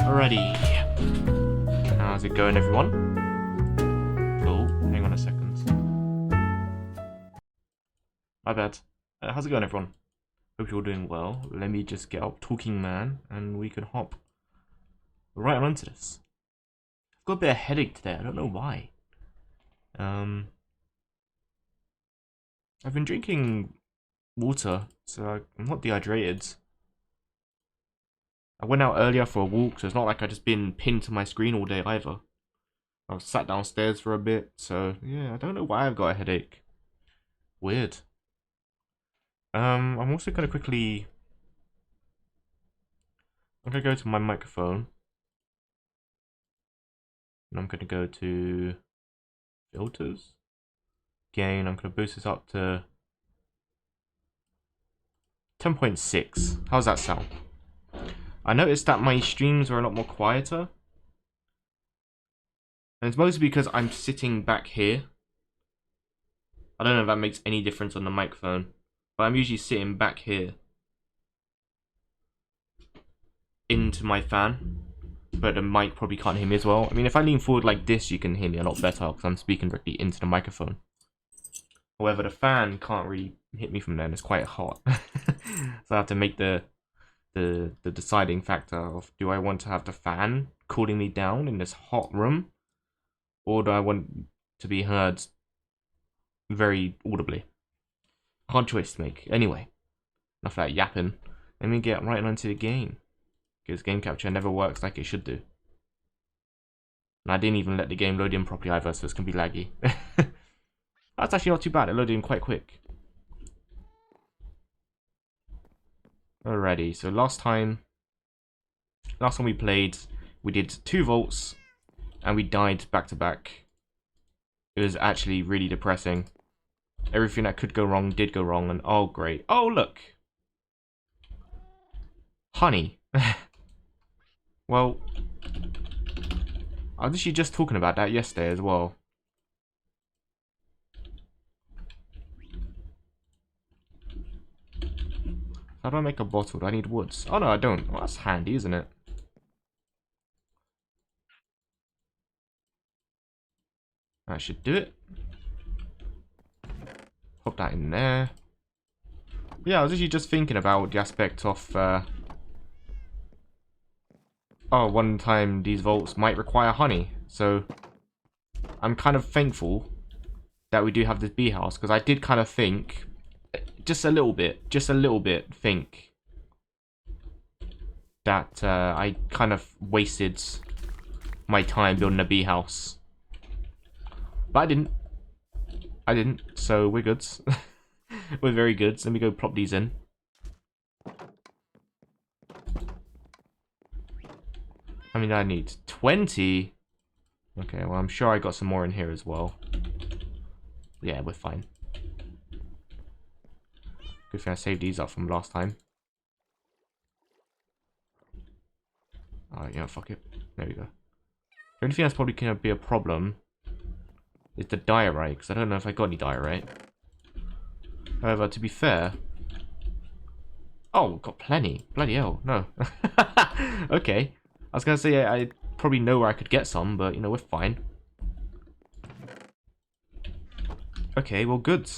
Alrighty. How's it going, everyone? Oh, hang on a second. My bad. How's it going, everyone? Hope you're all doing well. Let me just get up Talking Man, and we can hop right on into this. I've got a bit of headache today. I don't know why. I've been drinking water, so I'm not dehydrated. I went out earlier for a walk, so it's not like I've just been pinned to my screen all day either. I was sat downstairs for a bit, so yeah, I don't know why I've got a headache. Weird. I'm also gonna quickly... I'm gonna go to my microphone. And I'm gonna go to filters. Gain, I'm gonna boost this up to 10.6. How's that sound? I noticed that my streams are a lot more quieter. And it's mostly because I'm sitting back here. I don't know if that makes any difference on the microphone, but I'm usually sitting back here into my fan, but the mic probably can't hear me as well. I mean, if I lean forward like this, you can hear me a lot better because I'm speaking directly into the microphone. However, the fan can't really hit me from there, and it's quite hot. So I have to make the deciding factor of, do I want to have the fan cooling me down in this hot room, or do I want to be heard very audibly? Hard choice to make. Anyway, enough of that yapping. Let me get right onto the game, because game capture never works like it should do. And I didn't even let the game load in properly either, so it's gonna be laggy. That's actually not too bad. It loaded in quite quick. Alrighty, so last time we played, we did 2 vaults, and we died back to back. It was actually really depressing. Everything that could go wrong did go wrong, and oh great. Oh look! Honey. Well, I was actually just talking about that yesterday as well. How do I make a bottle? Do I need woods? Oh no, I don't. Well, that's handy, isn't it? That should do it. Pop that in there. Yeah, I was actually just thinking about the aspect of, oh, one time these vaults might require honey. So, I'm kind of thankful that we do have this bee house, because I did kind of think, just a little bit, think that I kind of wasted my time building a bee house. But I didn't, so we're good. We're very good. Let me go plop these in. How many do I need? 20? Okay, well, I'm sure I got some more in here as well. Yeah, we're fine. Good thing I saved these up from last time. Alright, yeah, fuck it. There we go. The only thing that's probably going to be a problem is the diorite, because I don't know if I got any diorite. However, to be fair... Oh, got plenty. Bloody hell, no. Okay. I was going to say I probably know where I could get some, but, you know, we're fine. Okay, well, good.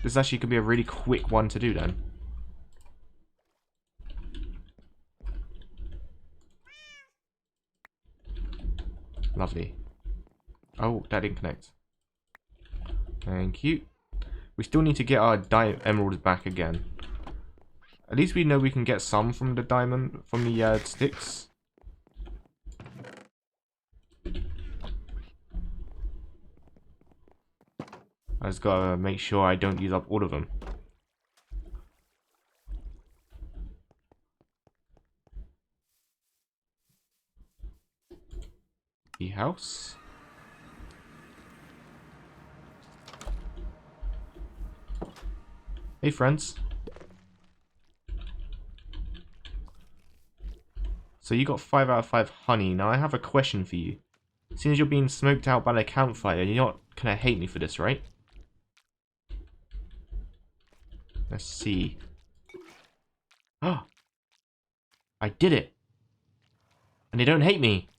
This actually could be a really quick one to do then. Lovely. Oh, that didn't connect. Thank you. We still need to get our emeralds back again. At least we know we can get some from the diamond, from the sticks. I just gotta make sure I don't use up all of them. The house. Hey friends. So you got 5 out of 5 honey. Now I have a question for you. Seeing as you're being smoked out by the campfire, you're not gonna hate me for this, right? Let's see. Oh! I did it! And they don't hate me!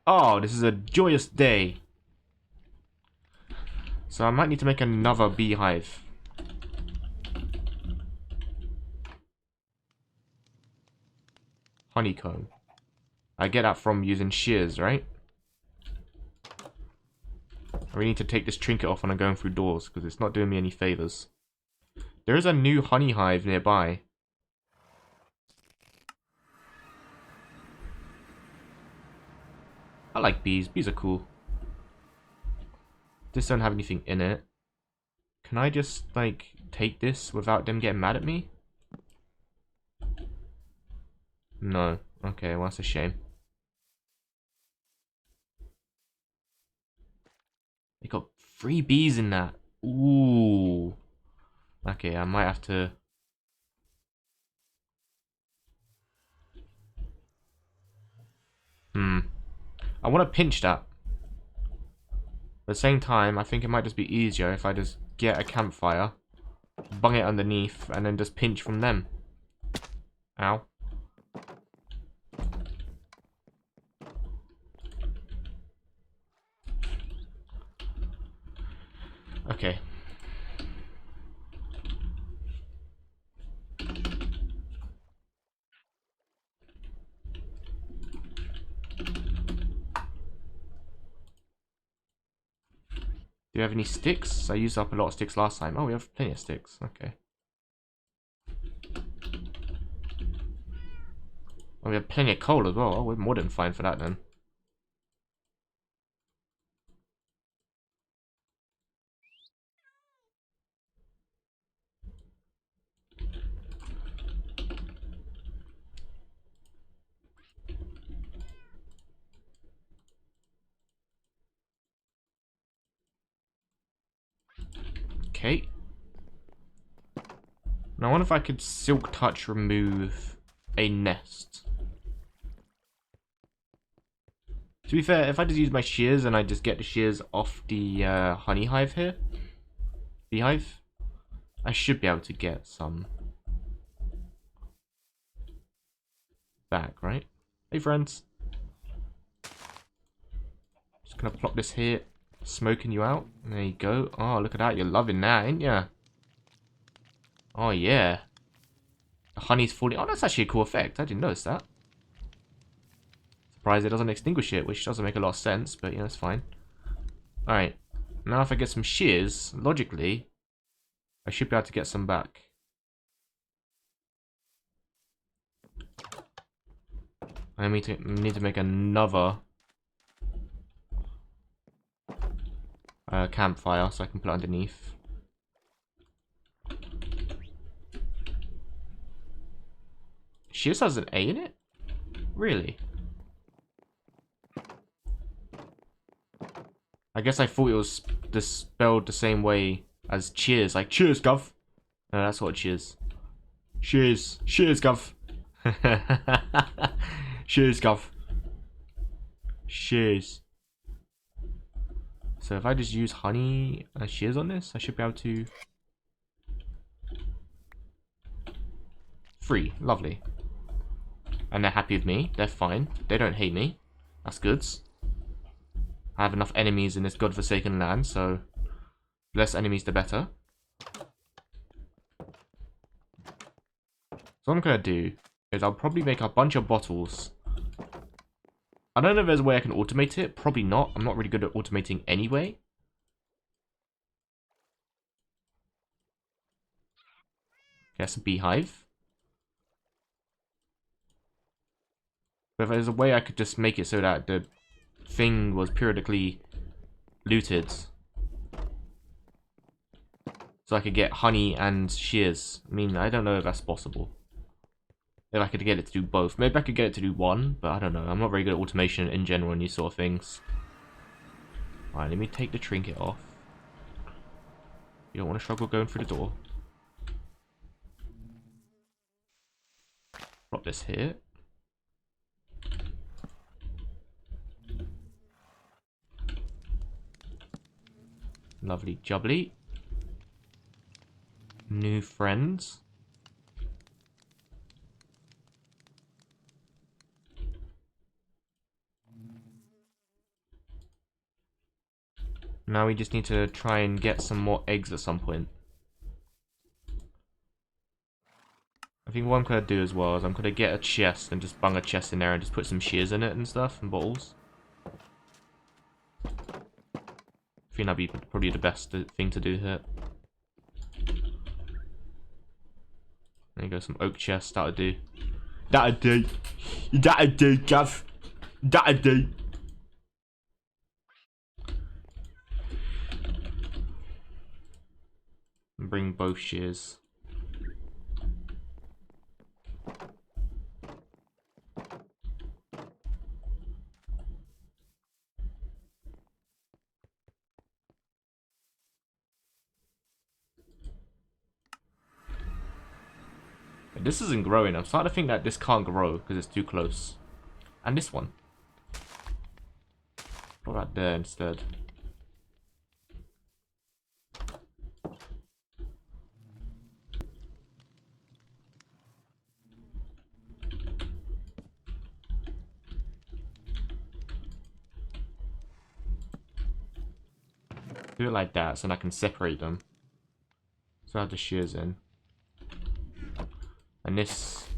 Oh, this is a joyous day. So I might need to make another beehive. Honeycomb. I get that from using shears, right? I really need to take this trinket off when I'm going through doors, because it's not doing me any favors. There is a new honey hive nearby. I like bees. Bees are cool. This don't have anything in it. Can I just, like, take this without them getting mad at me? No. Okay, well, that's a shame. They got 3 bees in that. Ooh. Okay, I might have to... I want to pinch that. At the same time, I think it might just be easier if I just get a campfire, bung it underneath, and then just pinch from them. Ow. Okay. Do you have any sticks? I used up a lot of sticks last time. Oh, we have plenty of sticks. Okay. Oh, we have plenty of coal as well. Oh, we're more than fine for that then. Okay. Now, I wonder if I could silk touch remove a nest. To be fair, if I just use my shears and I just get the shears off the honey hive here, beehive, I should be able to get some back, right? Hey friends. Just gonna plop this here, smoking you out. There you go. Oh, look at that. You're loving that, ain't ya? Oh, yeah. The honey's falling. Oh, that's actually a cool effect. I didn't notice that. Surprised it doesn't extinguish it, which doesn't make a lot of sense, but yeah, it's fine. Alright. Now if I get some shears, logically, I should be able to get some back. I need to make another campfire so I can put it underneath. Shears has an A in it? Really? I guess I thought it was spelled the same way as cheers. Like, cheers, gov. No, that's what cheers. Cheers. Cheers, gov. Cheers, gov. Cheers. So if I just use honey and shears on this, I should be able to... Free. Lovely. And they're happy with me. They're fine. They don't hate me. That's good. I have enough enemies in this godforsaken land, so... less enemies, the better. So what I'm going to do is I'll probably make a bunch of bottles. I don't know if there's a way I can automate it. Probably not. I'm not really good at automating anyway. That's a beehive. But if there's a way I could just make it so that the thing was periodically looted. So I could get honey and shears. I mean, I don't know if that's possible. If I could get it to do both. Maybe I could get it to do one, but I don't know. I'm not very good at automation in general and these sort of things. Alright, let me take the trinket off. You don't want to struggle going through the door. Drop this here. Lovely jubbly. New friends. Now we just need to try and get some more eggs at some point. I think what I'm going to do as well is I'm going to get a chest and just bung a chest in there and just put some shears in it and stuff and bottles. I think that'd be probably the best thing to do here. There you go, some oak chests, that'll do. That'll do. That'll do, Gav. That'll do. And bring both shears. This isn't growing. I'm starting to think that this can't grow because it's too close. And this one. What about there instead? Do it like that so I can separate them. So I have the shears in. And this...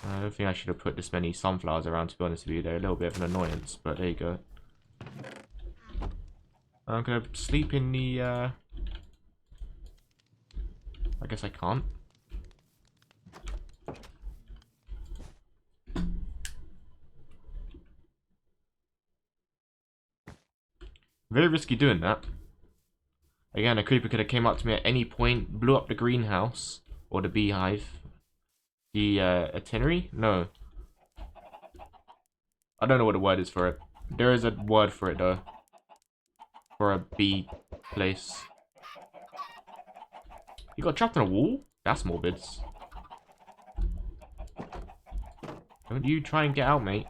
I don't think I should have put this many sunflowers around, to be honest with you. They're a little bit of an annoyance, but there you go. I'm gonna sleep in the... I guess I can't. Very risky doing that. Again, a creeper could have came up to me at any point, blew up the greenhouse, or the beehive. The itinerary? No. I don't know what the word is for it. There is a word for it though. For a bee place. You got trapped in a wall? That's morbid. Don't you try and get out, mate.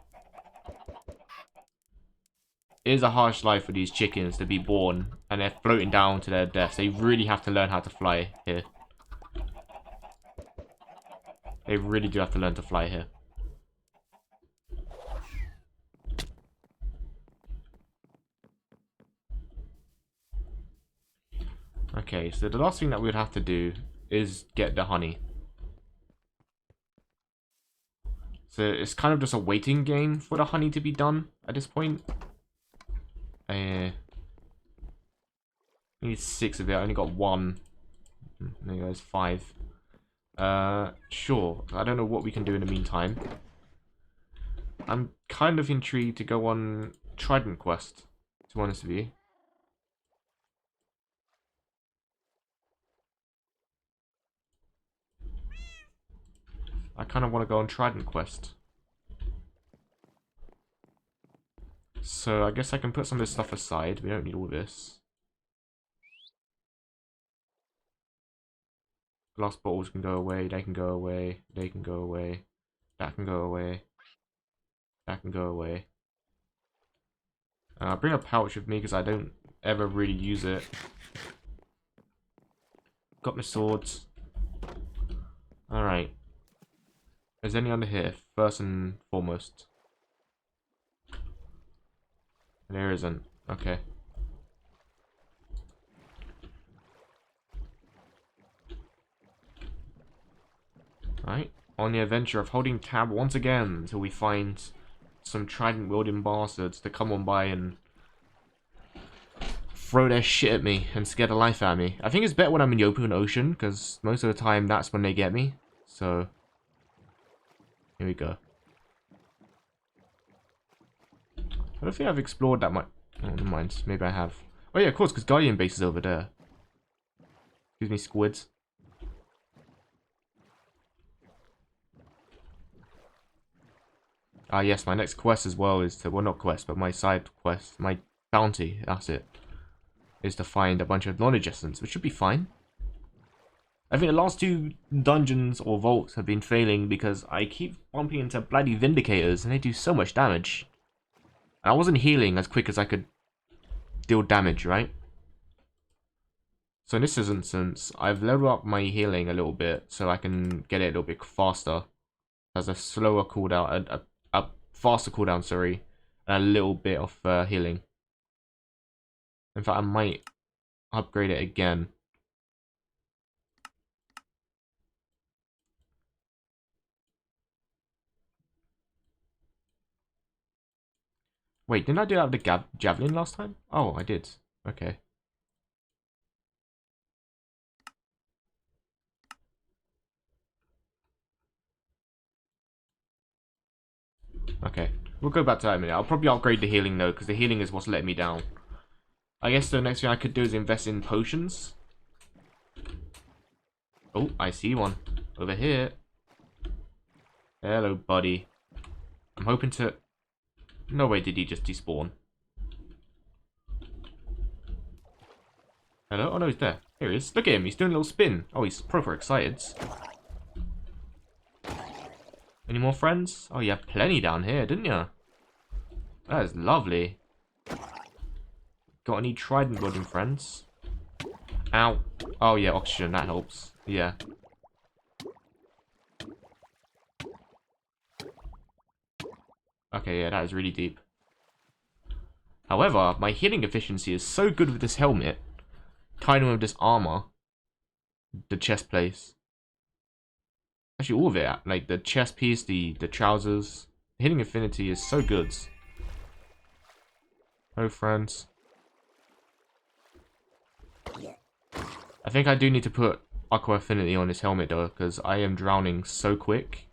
It is a harsh life for these chickens to be born and they're floating down to their deaths. They really have to learn how to fly here. They really do have to learn to fly here. Okay, so the last thing that we'd have to do is get the honey. So it's kind of just a waiting game for the honey to be done at this point. I need 6 of it. I only got 1. There goes 5. Sure. I don't know what we can do in the meantime. I'm kind of intrigued to go on Trident quest, to be honest with you. I kind of want to go on Trident quest. So I guess I can put some of this stuff aside. We don't need all this. Glass bottles can go away. They can go away. They can go away. That can go away. That can go away. I'll bring a pouch with me because I don't ever really use it. Got my swords. Alright. Is any under here? First and foremost. There isn't. Okay. Alright. On the adventure of holding tab once again until we find some trident wielding bastards to come on by and throw their shit at me and scare the life out of me. I think it's better when I'm in the open ocean because most of the time that's when they get me. So, here we go. I don't think I've explored that much. Oh, never mind. Maybe I have. Oh yeah, of course, because Guardian base is over there. Excuse me, squids. Ah, yes, my next quest as well is to, well, not quest, but my side quest, my bounty, that's it, is to find a bunch of knowledge essence, which should be fine. I think the last 2 dungeons or vaults have been failing because I keep bumping into bloody Vindicators and they do so much damage. And I wasn't healing as quick as I could deal damage, right? So in this instance, I've leveled up my healing a little bit so I can get it a little bit faster. Has a slower cooldown, a faster cooldown, sorry, and a little bit of healing. In fact, I might upgrade it again. Wait, didn't I do that with the javelin last time? Oh, I did. Okay. Okay. We'll go back to that in a minute. I'll probably upgrade the healing though, because the healing is what's letting me down. I guess the next thing I could do is invest in potions. Oh, I see one. Over here. Hello, buddy. I'm hoping to... No way did he just despawn. Hello? Oh no, he's there. Here he is. Look at him. He's doing a little spin. Oh, he's proper excited. Any more friends? Oh, you have plenty down here, didn't you? That is lovely. Got any trident wielding friends? Ow. Oh yeah, oxygen. That helps. Yeah. Okay, yeah, that is really deep. However, my healing efficiency is so good with this helmet, tied in with this armor, the chest plate. Actually, all of it, like the chest piece, the trousers. The healing affinity is so good. Oh, friends. I think I do need to put aqua affinity on this helmet though, because I am drowning so quick.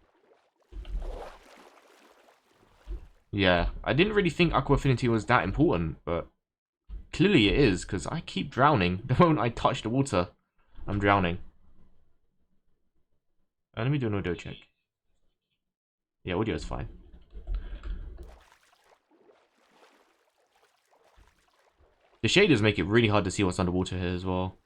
Yeah, I didn't really think aqua affinity was that important, but clearly it is, because I keep drowning. The moment I touch the water, I'm drowning. Let me do an audio check. Yeah, audio is fine. The shaders make it really hard to see what's underwater here as well.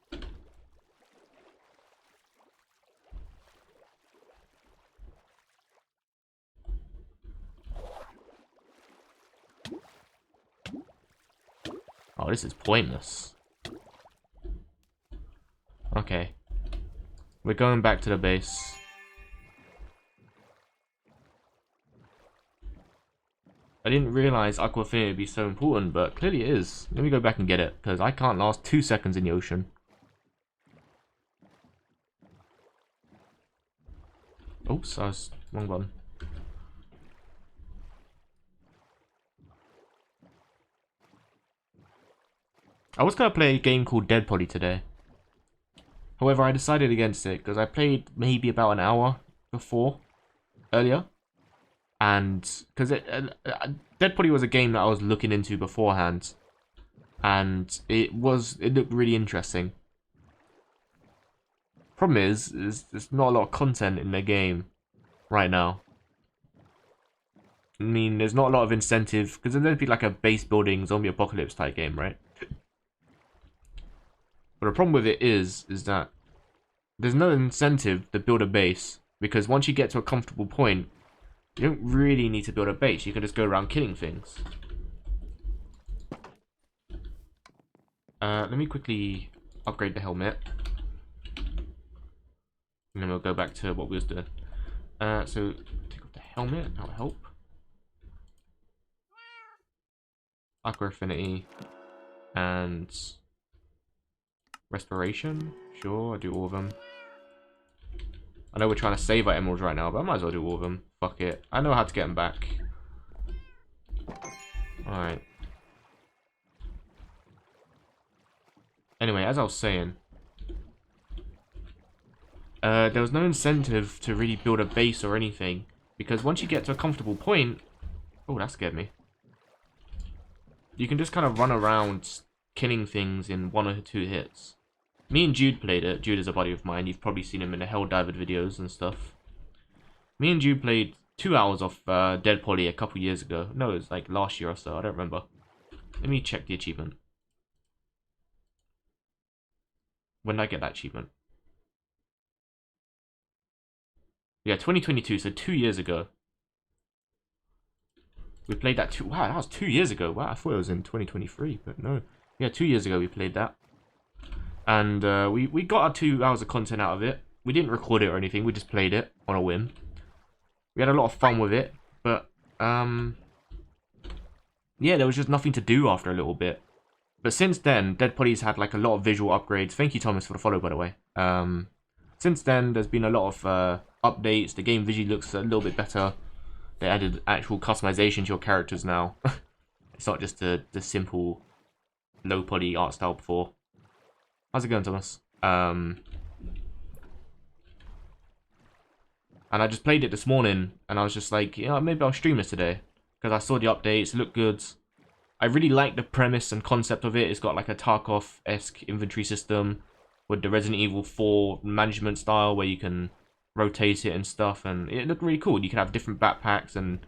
Oh, this is pointless. Okay. We're going back to the base. I didn't realize Aquafina would be so important, but clearly it is. Let me go back and get it, because I can't last 2 seconds in the ocean. Oops, I was wrong button. I was going to play a game called Dead Poly today. However, I decided against it, because I played maybe about an hour before, earlier. And, because Dead Poly was a game that I was looking into beforehand. And it looked really interesting. Problem is there's not a lot of content in the game right now. I mean, there's not a lot of incentive, because there'd be like a base building zombie apocalypse type game, right? But the problem with it is that there's no incentive to build a base, because once you get to a comfortable point, you don't really need to build a base. You can just go around killing things. Let me quickly upgrade the helmet. And then we'll go back to what we was doing. So, take off the helmet, that'll help. Aqua Affinity. And Respiration. Sure, I'll do all of them. I know we're trying to save our emeralds right now, but I might as well do all of them. Fuck it. I know how to get them back. Alright. Anyway, as I was saying, there was no incentive to really build a base or anything, because once you get to a comfortable point... Oh, that scared me. You can just kind of run around killing things in 1 or 2 hits. Me and Jude played it. Jude is a buddy of mine. You've probably seen him in the Helldiver videos and stuff. Me and Jude played 2 hours of Dead Poly a couple years ago. No, it was like last year or so. I don't remember. Let me check the achievement. When did I get that achievement? Yeah, 2022, so 2 years ago. We played that wow, that was 2 years ago. Wow, I thought it was in 2023, but no. Yeah, 2 years ago we played that. And we got our 2 hours of content out of it. We didn't record it or anything, we just played it on a whim. We had a lot of fun with it, but yeah, there was just nothing to do after a little bit. But since then, Dead Poly's had like a lot of visual upgrades. Thank you, Thomas, for the follow, by the way. Since then, there's been a lot of updates. The game visually looks a little bit better. They added actual customization to your characters now. It's not just the simple low poly art style before. How's it going, Thomas? And I just played it this morning, and I was just like, yeah, maybe I'll stream this today. Because I saw the updates, it looked good. I really like the premise and concept of it. It's got like a Tarkov-esque inventory system with the Resident Evil 4 management style where you can rotate it and stuff, and it looked really cool. You can have different backpacks and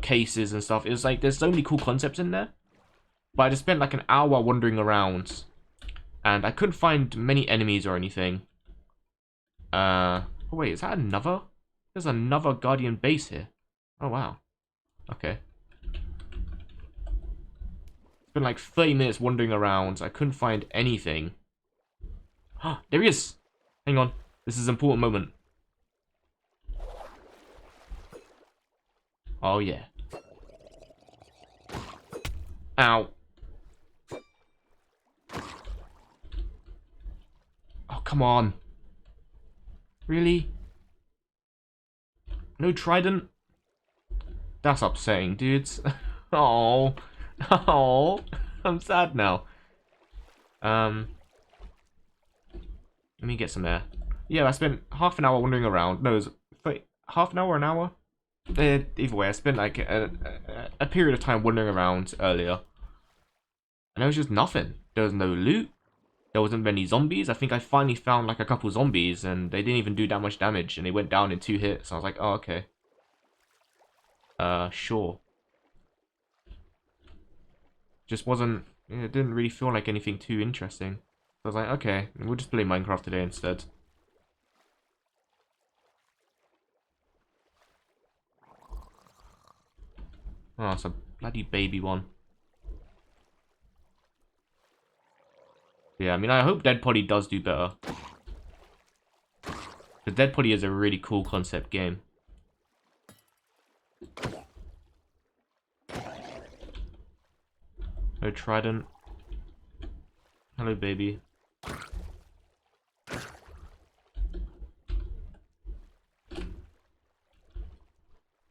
cases and stuff. It was like, there's so many cool concepts in there. But I just spent like an hour wandering around, and I couldn't find many enemies or anything. Oh wait, is that another? There's another Guardian base here. Oh wow. Okay. It's been like 30 minutes wandering around. I couldn't find anything. Ah, there he is. Hang on. This is an important moment. Oh yeah. Ow. Oh, come on. Really? No trident? That's upsetting, dudes. Oh. Oh. I'm sad now. Let me get some air. Yeah, I spent half an hour wandering around. No, it was half an hour, an hour? Either way, I spent like a period of time wandering around earlier. And there was just nothing. There was no loot. There wasn't many zombies. I think I finally found like a couple zombies, and they didn't even do that much damage, and they went down in 2 hits. I was like, oh, okay. Sure. Just wasn't, it didn't really feel like anything too interesting. So I was like, okay, we'll just play Minecraft today instead. Oh, it's a bloody baby one. Yeah, I mean, I hope Dead Potty does do better. Because Dead Potty is a really cool concept game. No trident. Hello, baby.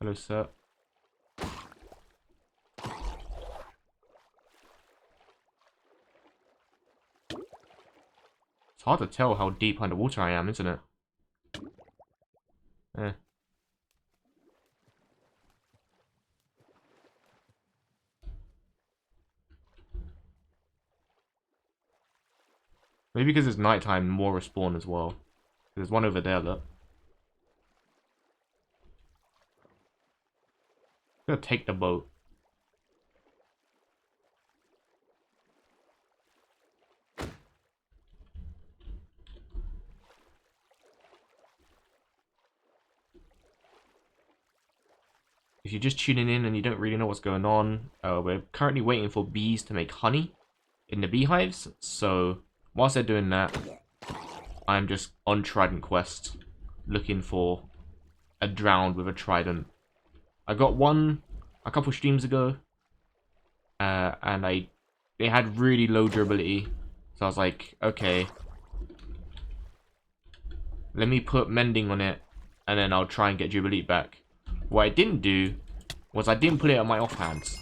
Hello, sir. It's hard to tell how deep underwater I am, isn't it? Eh. Maybe because it's nighttime, more respawn as well. There's one over there, look. I'm gonna take the boat. If you're just tuning in and you don't really know what's going on, we're currently waiting for bees to make honey in the beehives. So whilst they're doing that, I'm just on trident quest, looking for a drowned with a trident. I got one a couple streams ago, and they had really low durability. So I was like, okay, let me put mending on it, and then I'll try and get durability back. What I didn't do was I didn't put it on my offhands.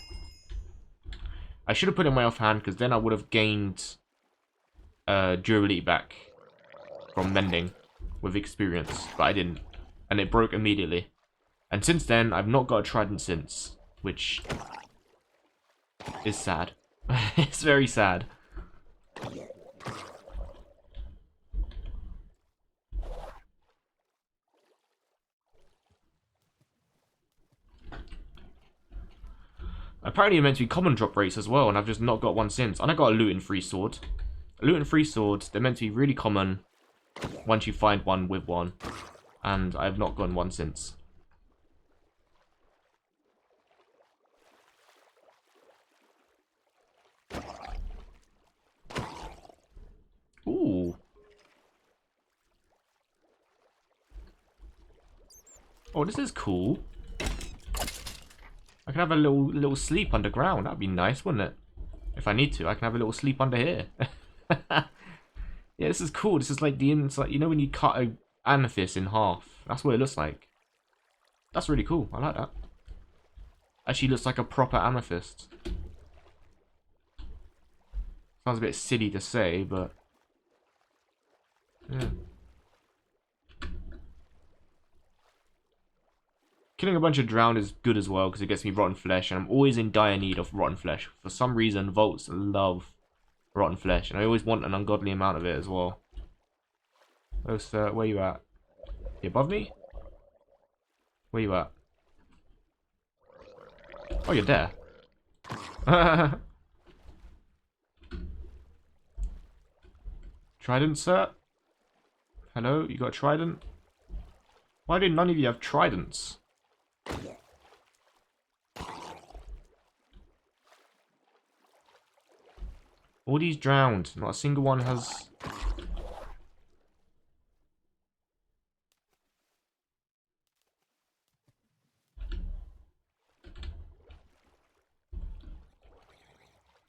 I should have put it on my offhand, because then I would have gained durability back from mending with experience, but I didn't, and it broke immediately. And since then, I've not got a trident since, which is sad. It's very sad. Apparently, it meant to be common drop rates as well, and I've just not got one since. And I got a loot and free sword. A loot and free sword, they're meant to be really common once you find one with one, and I've not gotten one since. Ooh. Oh, this is cool. I can have a little sleep underground. That'd be nice, wouldn't it? If I need to, I can have a little sleep under here. Yeah, this is cool. This is like the inside. You know when you cut a amethyst in half? That's what it looks like. That's really cool. I like that. Actually looks like a proper amethyst. Sounds a bit silly to say, but yeah. Killing a bunch of drowned is good as well because it gets me rotten flesh, and I'm always in dire need of rotten flesh. For some reason, vaults love rotten flesh, and I always want an ungodly amount of it as well. Oh, sir, where you at? You above me? Where you at? Oh, you're there. Trident, sir? Hello, you got a trident? Why do none of you have tridents? All these drowned. Not a single one has...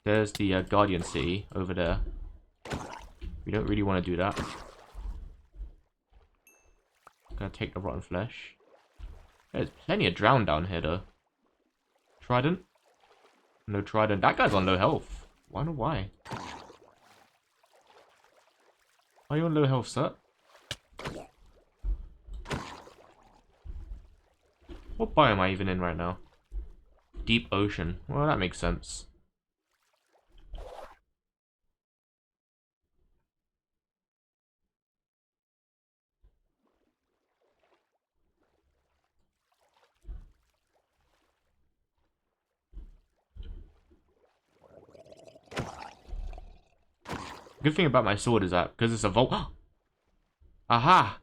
There's the Guardian City over there. We don't really want to do that. Gonna take the rotten flesh. There's plenty of drowned down here though. Trident? No trident. That guy's on low health. I wonder why. Are you on low health, sir? What biome am I even in right now? Deep ocean. Well, that makes sense. Good thing about my sword is that because it's a vault. Aha!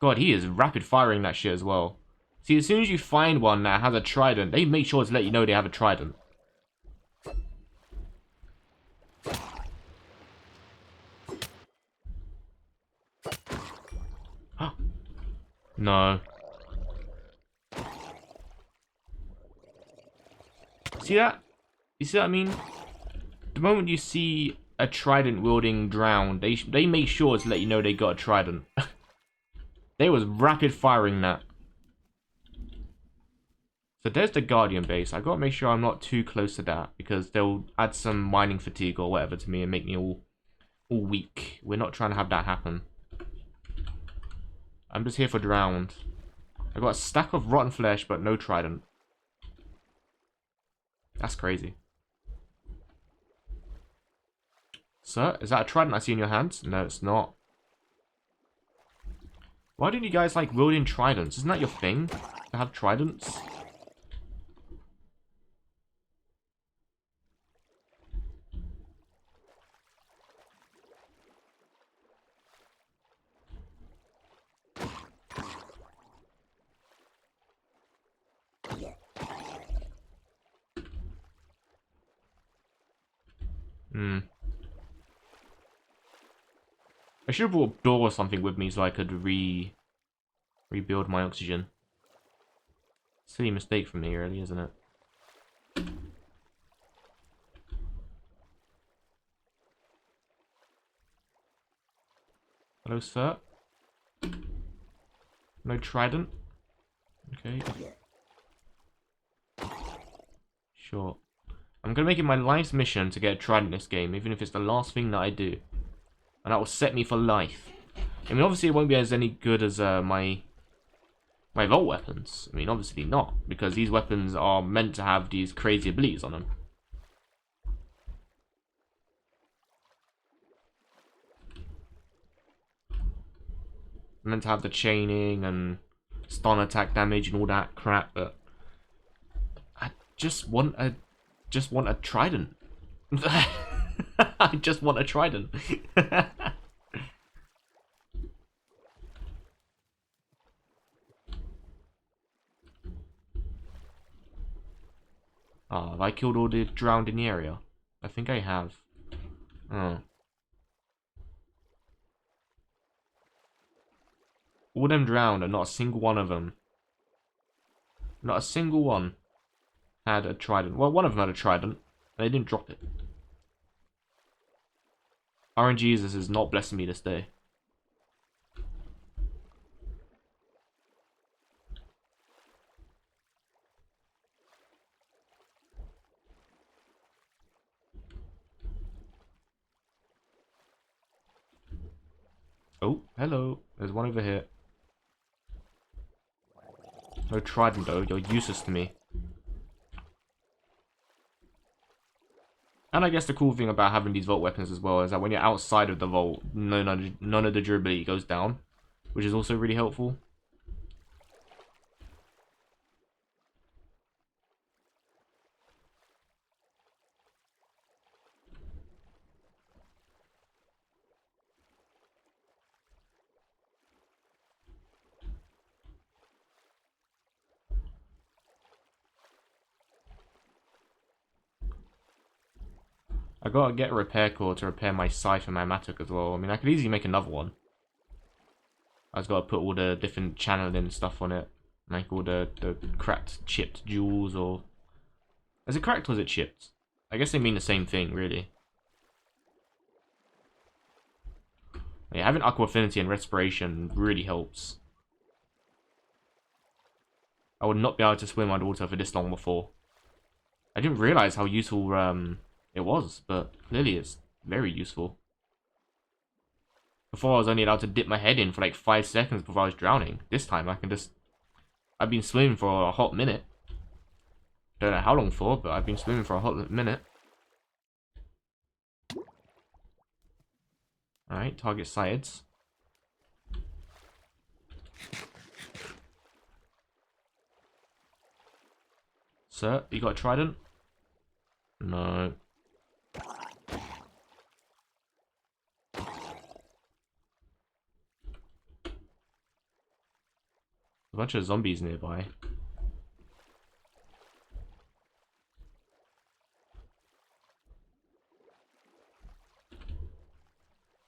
God, he is rapid firing that shit as well. See, as soon as you find one that has a trident, they make sure to let you know they have a trident. No. See that? You see what I mean? The moment you see a trident wielding drown, they make sure to let you know they got a trident. They was rapid firing that. So there's the Guardian base. I gotta make sure I'm not too close to that because they'll add some mining fatigue or whatever to me and make me all weak. We're not trying to have that happen. I'm just here for drowned. I got a stack of rotten flesh, but no trident. That's crazy. Sir, is that a trident I see in your hands? No, it's not. Why don't you guys like wielding tridents? Isn't that your thing? To have tridents? Hmm. I should have brought a door or something with me so I could rebuild my oxygen. Silly mistake from me, really, isn't it? Hello, sir. No trident. Okay. Sure. I'm gonna make it my life's mission to get a trident in this game, even if it's the last thing that I do. And that will set me for life. I mean, obviously it won't be as any good as my vault weapons. I mean, obviously not, because these weapons are meant to have these crazy abilities on them. Meant to have the chaining and stun attack damage and all that crap, but I just want a trident. I just want a trident. Oh, have I killed all the drowned in the area? I think I have. Oh. All them drowned and not a single one of them. Not a single one had a trident. Well, one of them had a trident, and they didn't drop it. RNGesus is not blessing me this day. Oh, hello. There's one over here. No trident though, you're useless to me. And I guess the cool thing about having these vault weapons as well is that when you're outside of the vault, none of the durability goes down, which is also really helpful. I gotta get a repair core to repair my scythe and my mattock as well. I mean, I could easily make another one. I just gotta put all the different channeling stuff on it. Like all the cracked, chipped jewels, or... Is it cracked or is it chipped? I guess they mean the same thing, really. Yeah, having Aqua Affinity and Respiration really helps. I would not be able to swim underwater for this long before. I didn't realize how useful it was, but clearly it's very useful. Before I was only allowed to dip my head in for like 5 seconds before I was drowning. This time I can just... I've been swimming for a hot minute. Don't know how long for, but I've been swimming for a hot minute. Alright, target sides. Sir, you got a trident? No. A bunch of zombies nearby.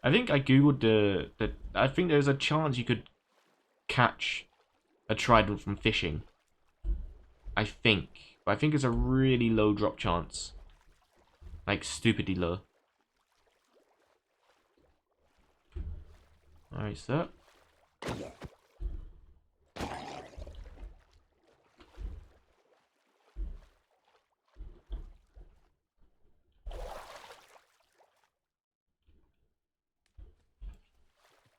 I think I googled the. I think there's a chance you could catch a trident from fishing. I think, but I think it's a really low drop chance, like stupidly low. All right, sir. I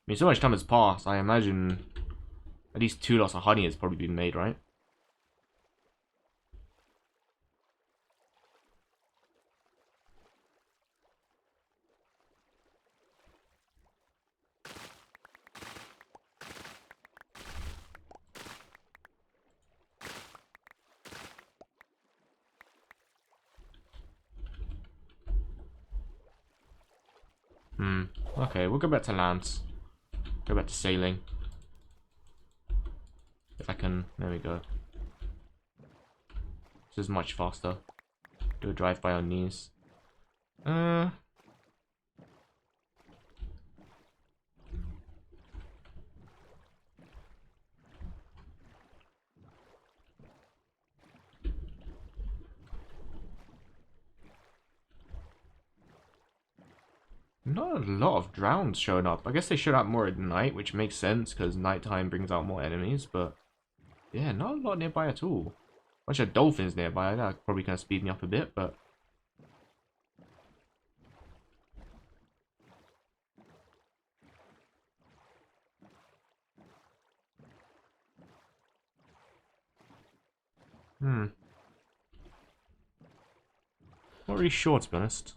mean, so much time has passed. I imagine at least 2 lots of honey has probably been made, right? Okay, we'll go back to land. Go back to sailing. If I can. There we go. This is much faster. Do a drive-by on knees. Not a lot of drowns showing up. I guess they showed up more at night, which makes sense because nighttime brings out more enemies, but yeah, not a lot nearby at all. Bunch of dolphins nearby. That probably kind of speed me up a bit, but not really sure, to be honest.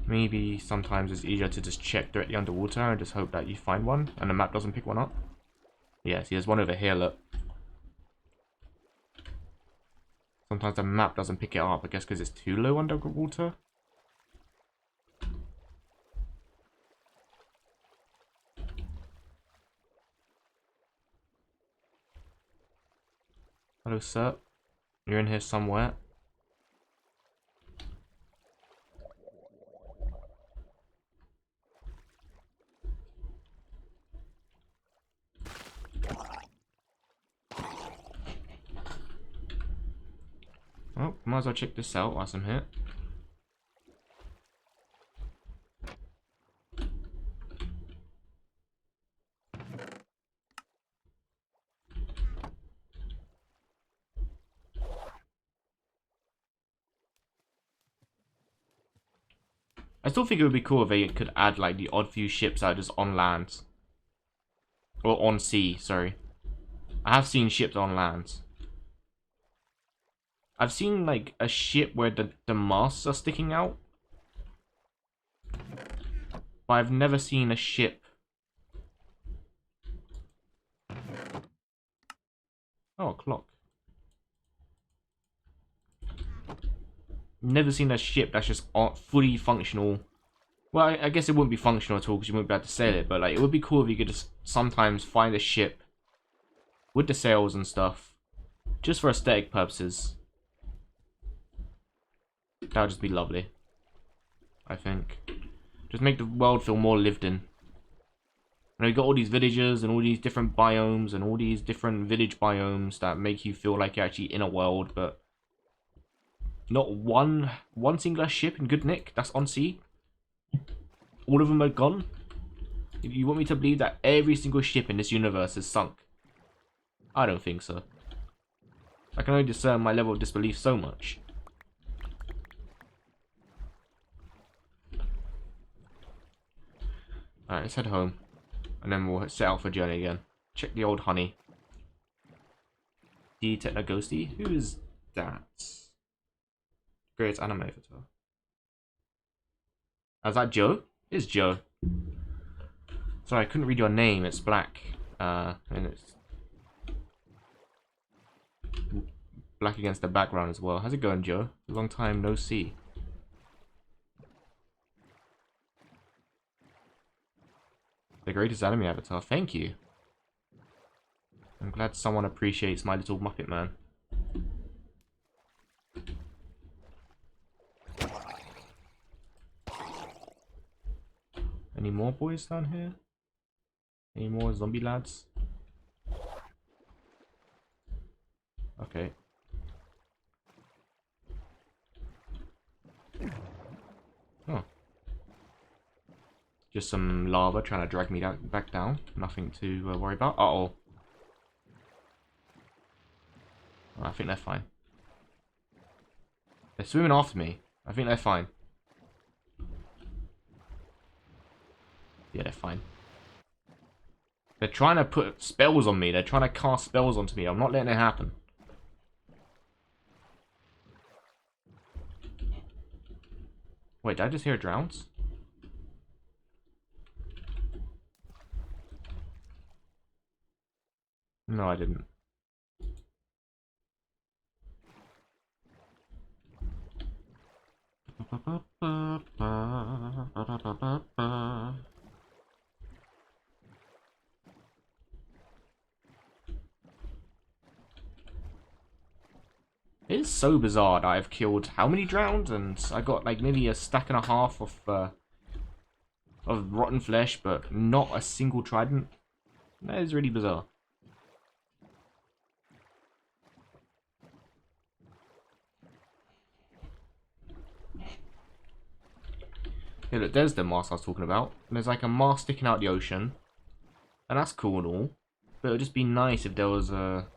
Maybe sometimes it's easier to just check directly underwater and just hope that you find one and the map doesn't pick one up. Yeah, see, there's one over here, look. Sometimes the map doesn't pick it up, I guess because it's too low underwater. Hello, sir. You're in here somewhere. Oh, might as well check this out whilst I'm here. I still think it would be cool if they could add like the odd few ships that are just on land. Or on sea, sorry. I have seen ships on land. I've seen like a ship where the masts are sticking out. But I've never seen a ship. Oh, a clock. Never seen a ship that's just fully functional. Well, I guess it wouldn't be functional at all because you wouldn't be able to sail it. But like, it would be cool if you could just sometimes find a ship with the sails and stuff, just for aesthetic purposes. That would just be lovely, I think. Just make the world feel more lived in. And you got all these villages and all these different biomes and all these different village biomes that make you feel like you're actually in a world, but not one singular ship in good nick that's on sea. All of them are gone. You want me to believe that every single ship in this universe is sunk? I don't think so. I can only discern my level of disbelief so much. Alright, let's head home. And then we'll set out for a journey again. Check the old honey. The Time With Ghosty? Who is that? Great anime avatar. Is that Joe? It's Joe. Sorry, I couldn't read your name. It's black. And it's black against the background as well. How's it going, Joe? Long time no see. The greatest anime avatar. Thank you. I'm glad someone appreciates my little Muppet man. Any more boys down here? Any more zombie lads? Okay. Oh. Just some lava trying to drag me back down. Nothing to worry about. Uh-oh. Oh, I think they're fine. They're swimming after me. I think they're fine. Yeah, they're fine. They're trying to put spells on me. They're trying to cast spells onto me. I'm not letting it happen. Wait, did I just hear drowns? No, I didn't. It is so bizarre that I've killed how many drowns, and I got like nearly a stack and a half of rotten flesh, but not a single trident. That is really bizarre. Yeah, look, there's the mast I was talking about. There's like a mast sticking out the ocean, and that's cool and all, but it would just be nice if there was a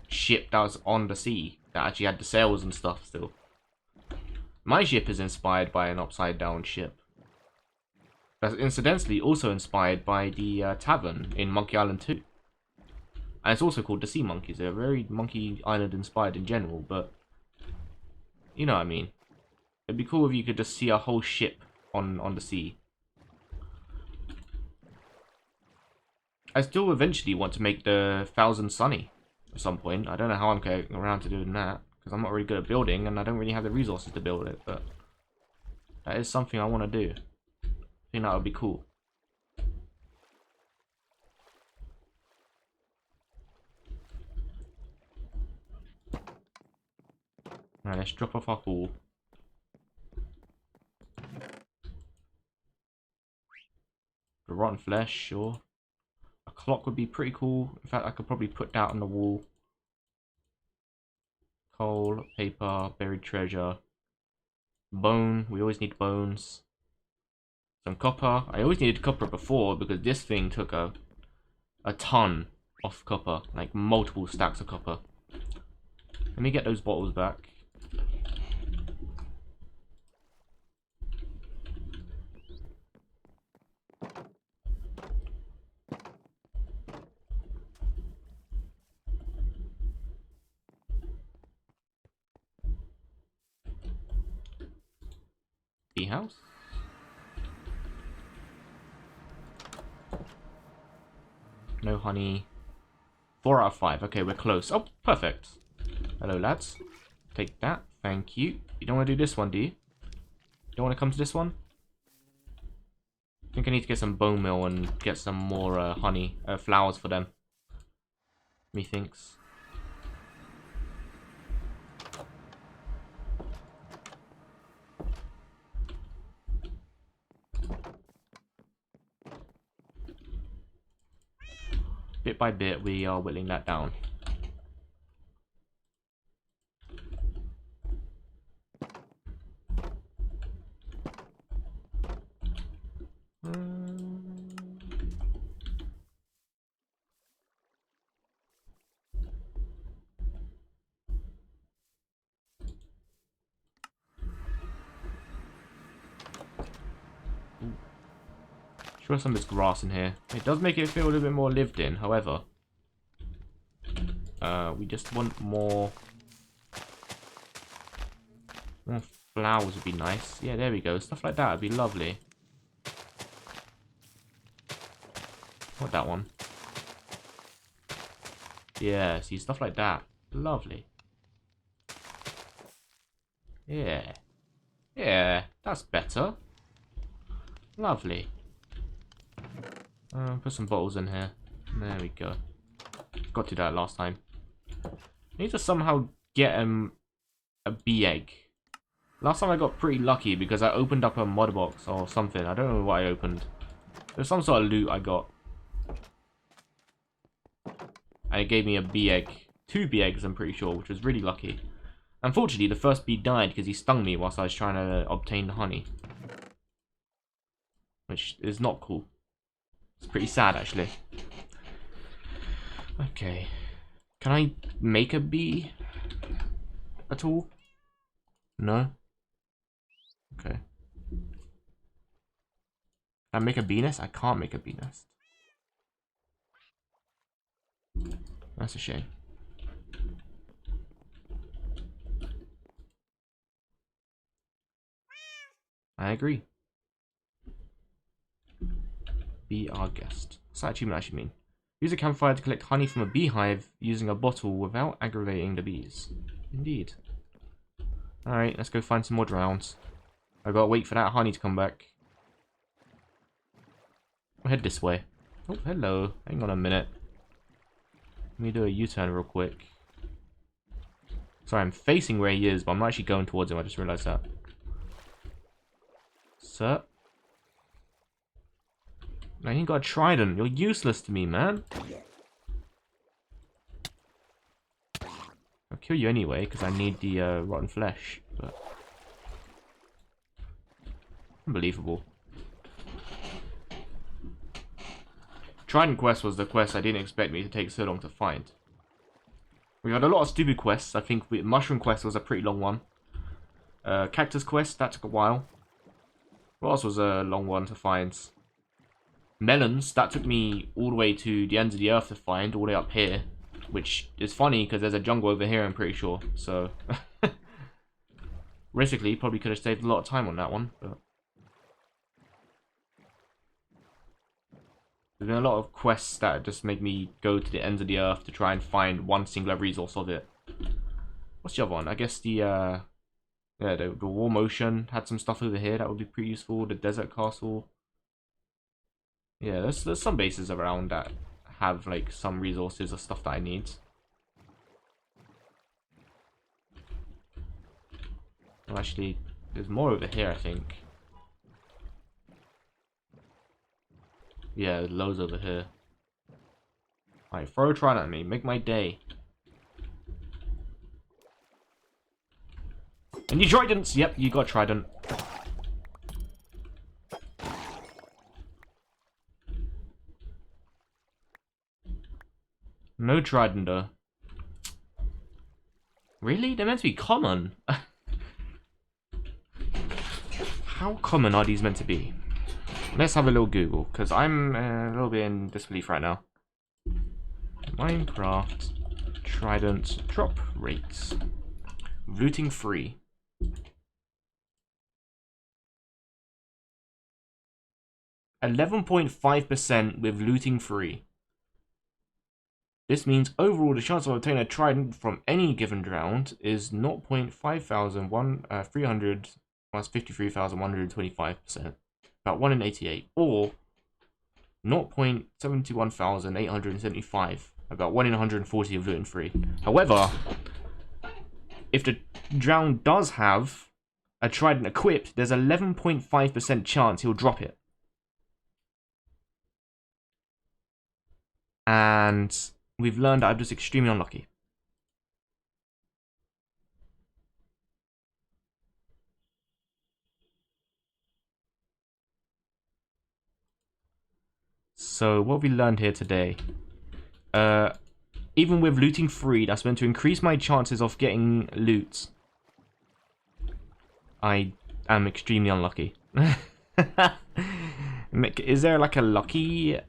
ship that was on the sea that actually had the sails and stuff still. My ship is inspired by an upside down ship. That's incidentally also inspired by the tavern in Monkey Island 2. And it's also called the Sea Monkeys. They're very Monkey Island inspired in general, but you know what I mean. It'd be cool if you could just see a whole ship on the sea. I still eventually want to make the Thousand Sunny at some point. I don't know how I'm getting around to doing that, because I'm not really good at building, and I don't really have the resources to build it, but that is something I want to do. I think that would be cool. Alright, let's drop off our haul. The rotten flesh, sure. A clock would be pretty cool. In fact, I could probably put that on the wall. Coal, paper, buried treasure. Bone, we always need bones. Some copper. I always needed copper before because this thing took a ton of copper. Like multiple stacks of copper. Let me get those bottles back. Tea house. No honey. 4 out of 5. Okay, we're close. Oh, perfect. Hello, lads. Take that. Thank you. You don't want to do this one, do you? You don't want to come to this one? I think I need to get some bone meal and get some more honey, flowers for them. Methinks. Bit by bit, we are whittling that down. Sure, some of this grass in here. It does make it feel a little bit more lived in, however. We just want more flowers would be nice. Yeah, there we go. Stuff like that would be lovely. What, that one? Yeah, see, stuff like that. Lovely. Yeah. Yeah, that's better. Lovely. Put some bottles in here. There we go. Got to that last time. I need to somehow get a bee egg. Last time I got pretty lucky because I opened up a mod box or something. I don't know what I opened. There's some sort of loot I got. And it gave me a bee egg. 2 bee eggs, I'm pretty sure, which was really lucky. Unfortunately, the first bee died because he stung me whilst I was trying to obtain the honey. Which is not cool. It's pretty sad, actually. Okay. Can I make a bee at all? No? Okay. Can I make a bee nest? I can't make a bee nest. That's a shame. I agree. Be our guest. What's that achievement actually mean? Use a campfire to collect honey from a beehive using a bottle without aggravating the bees. Indeed. Alright, let's go find some more drowns. I gotta wait for that honey to come back. I'll head this way. Oh, hello. Hang on a minute. Let me do a U-turn real quick. Sorry, I'm facing where he is, but I'm not actually going towards him. I just realized that. Sir? I ain't got a trident. You're useless to me, man. I'll kill you anyway, because I need the rotten flesh. But unbelievable. Trident quest was the quest I didn't expect me to take so long to find. We had a lot of stupid quests. I think Mushroom quest was a pretty long one. Cactus quest, that took a while. What else was a long one to find? Melons, that took me all the way to the ends of the earth to find, all the way up here. Which is funny, because there's a jungle over here, I'm pretty sure. So, realistically, probably could have saved a lot of time on that one. But there's been a lot of quests that just make me go to the ends of the earth to try and find one singular resource of it. What's the other one? I guess the, yeah, the War Motion had some stuff over here that would be pretty useful. The Desert Castle. Yeah, there's some bases around that have like some resources or stuff that I need. Well, actually, there's more over here, I think. Yeah, there's loads over here. Alright, throw a trident at me. Make my day. And you tridents! Yep, you got a trident. No trident, though. Really? They're meant to be common. How common are these meant to be? Let's have a little Google, because I'm a little bit in disbelief right now. Minecraft trident drop rates. Looting free. 11.5% with looting free. This means overall the chance of obtaining a trident from any given round is 0.5325%, about 1 in 88, or 0.71875, about 1 in 140 of looting free. However, if the drown does have a trident equipped, there's 11.5% chance he'll drop it. And we've learned that I'm just extremely unlucky. So what have we learned here today? Even with looting free, that's meant to increase my chances of getting loot. I am extremely unlucky. Is there like a lucky...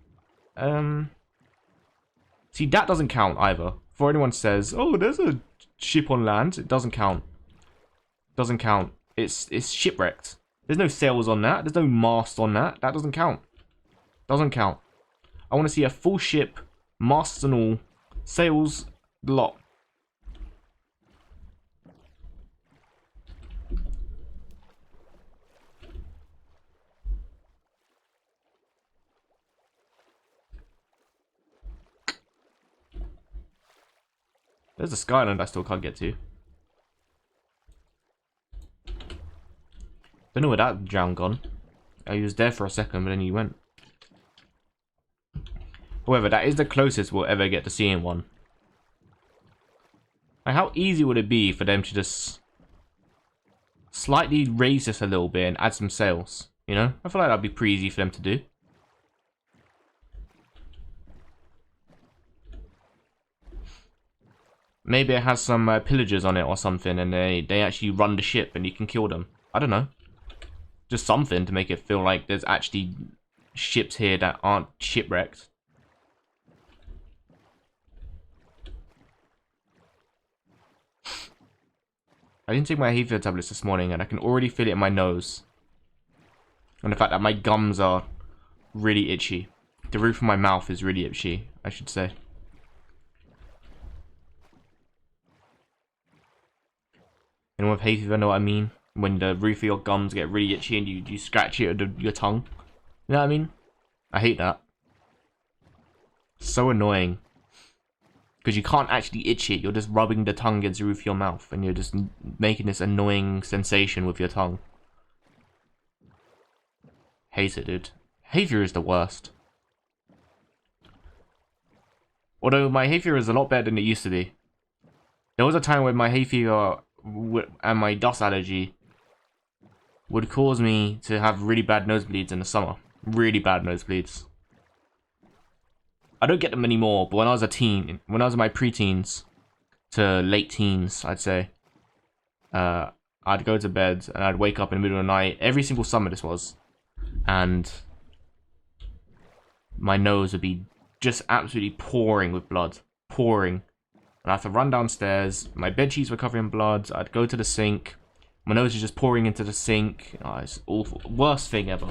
See, that doesn't count either. Before anyone says, oh, there's a ship on land, it doesn't count. Doesn't count. It's shipwrecked. There's no sails on that. There's no mast on that. That doesn't count. Doesn't count. I want to see a full ship, masts and all, sails, the lot. There's a Skyland I still can't get to. Don't know where that drown gone. He was there for a second, but then he went. However, that is the closest we'll ever get to seeing one. Like, how easy would it be for them to just slightly raise this a little bit and add some sails? You know? I feel like that'd be pretty easy for them to do. Maybe it has some pillagers on it or something, and they actually run the ship and you can kill them. I don't know. Just something to make it feel like there's actually ships here that aren't shipwrecked. I didn't take my hay fever tablets this morning and I can already feel it in my nose. And the fact that my gums are really itchy. The roof of my mouth is really itchy, I should say. Anyone with hay fever know what I mean? When the roof of your gums get really itchy and you scratch it with your tongue. You know what I mean? I hate that. So annoying. Because you can't actually itch it. You're just rubbing the tongue against the roof of your mouth. And you're just making this annoying sensation with your tongue. Hate it, dude. Hay fever is the worst. Although my hay fever is a lot better than it used to be. There was a time when my hay fever and my dust allergy would cause me to have really bad nosebleeds in the summer. Really bad nosebleeds. I don't get them anymore, but when I was a teen, when I was in my pre-teens to late teens, I'd say, I'd go to bed and I'd wake up in the middle of the night, every single summer this was, and my nose would be just absolutely pouring with blood. Pouring. And I have to run downstairs, my bedsheets were covered in blood, I'd go to the sink, my nose is just pouring into the sink. Oh, it's awful. Worst thing ever.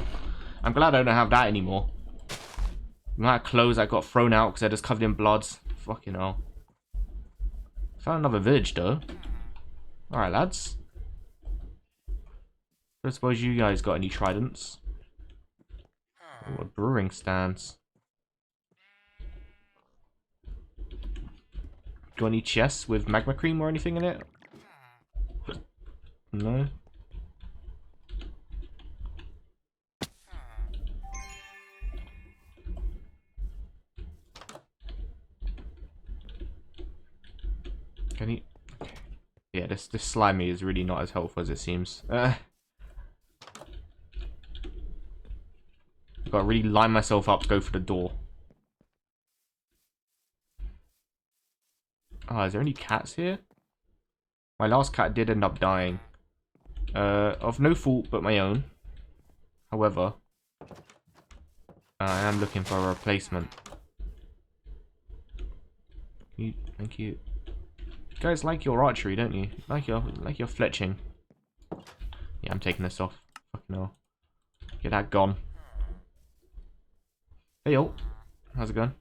I'm glad I don't have that anymore. The amount of clothes that got thrown out because they're just covered in blood. Fucking hell. Found another village though. Alright, lads. I suppose you guys got any tridents. Oh, a brewing stance. Got any chests with magma cream or anything in it? No. Can he? Okay. Yeah, this slimy is really not as helpful as it seems. I've got to really line myself up to go for the door. Ah, is there any cats here? My last cat did end up dying. Of no fault but my own. However, I am looking for a replacement. Thank you. You guys like your archery, don't you? Like your fletching. Yeah, I'm taking this off. Fucking hell. Get that gone. Hey yo, how's it going?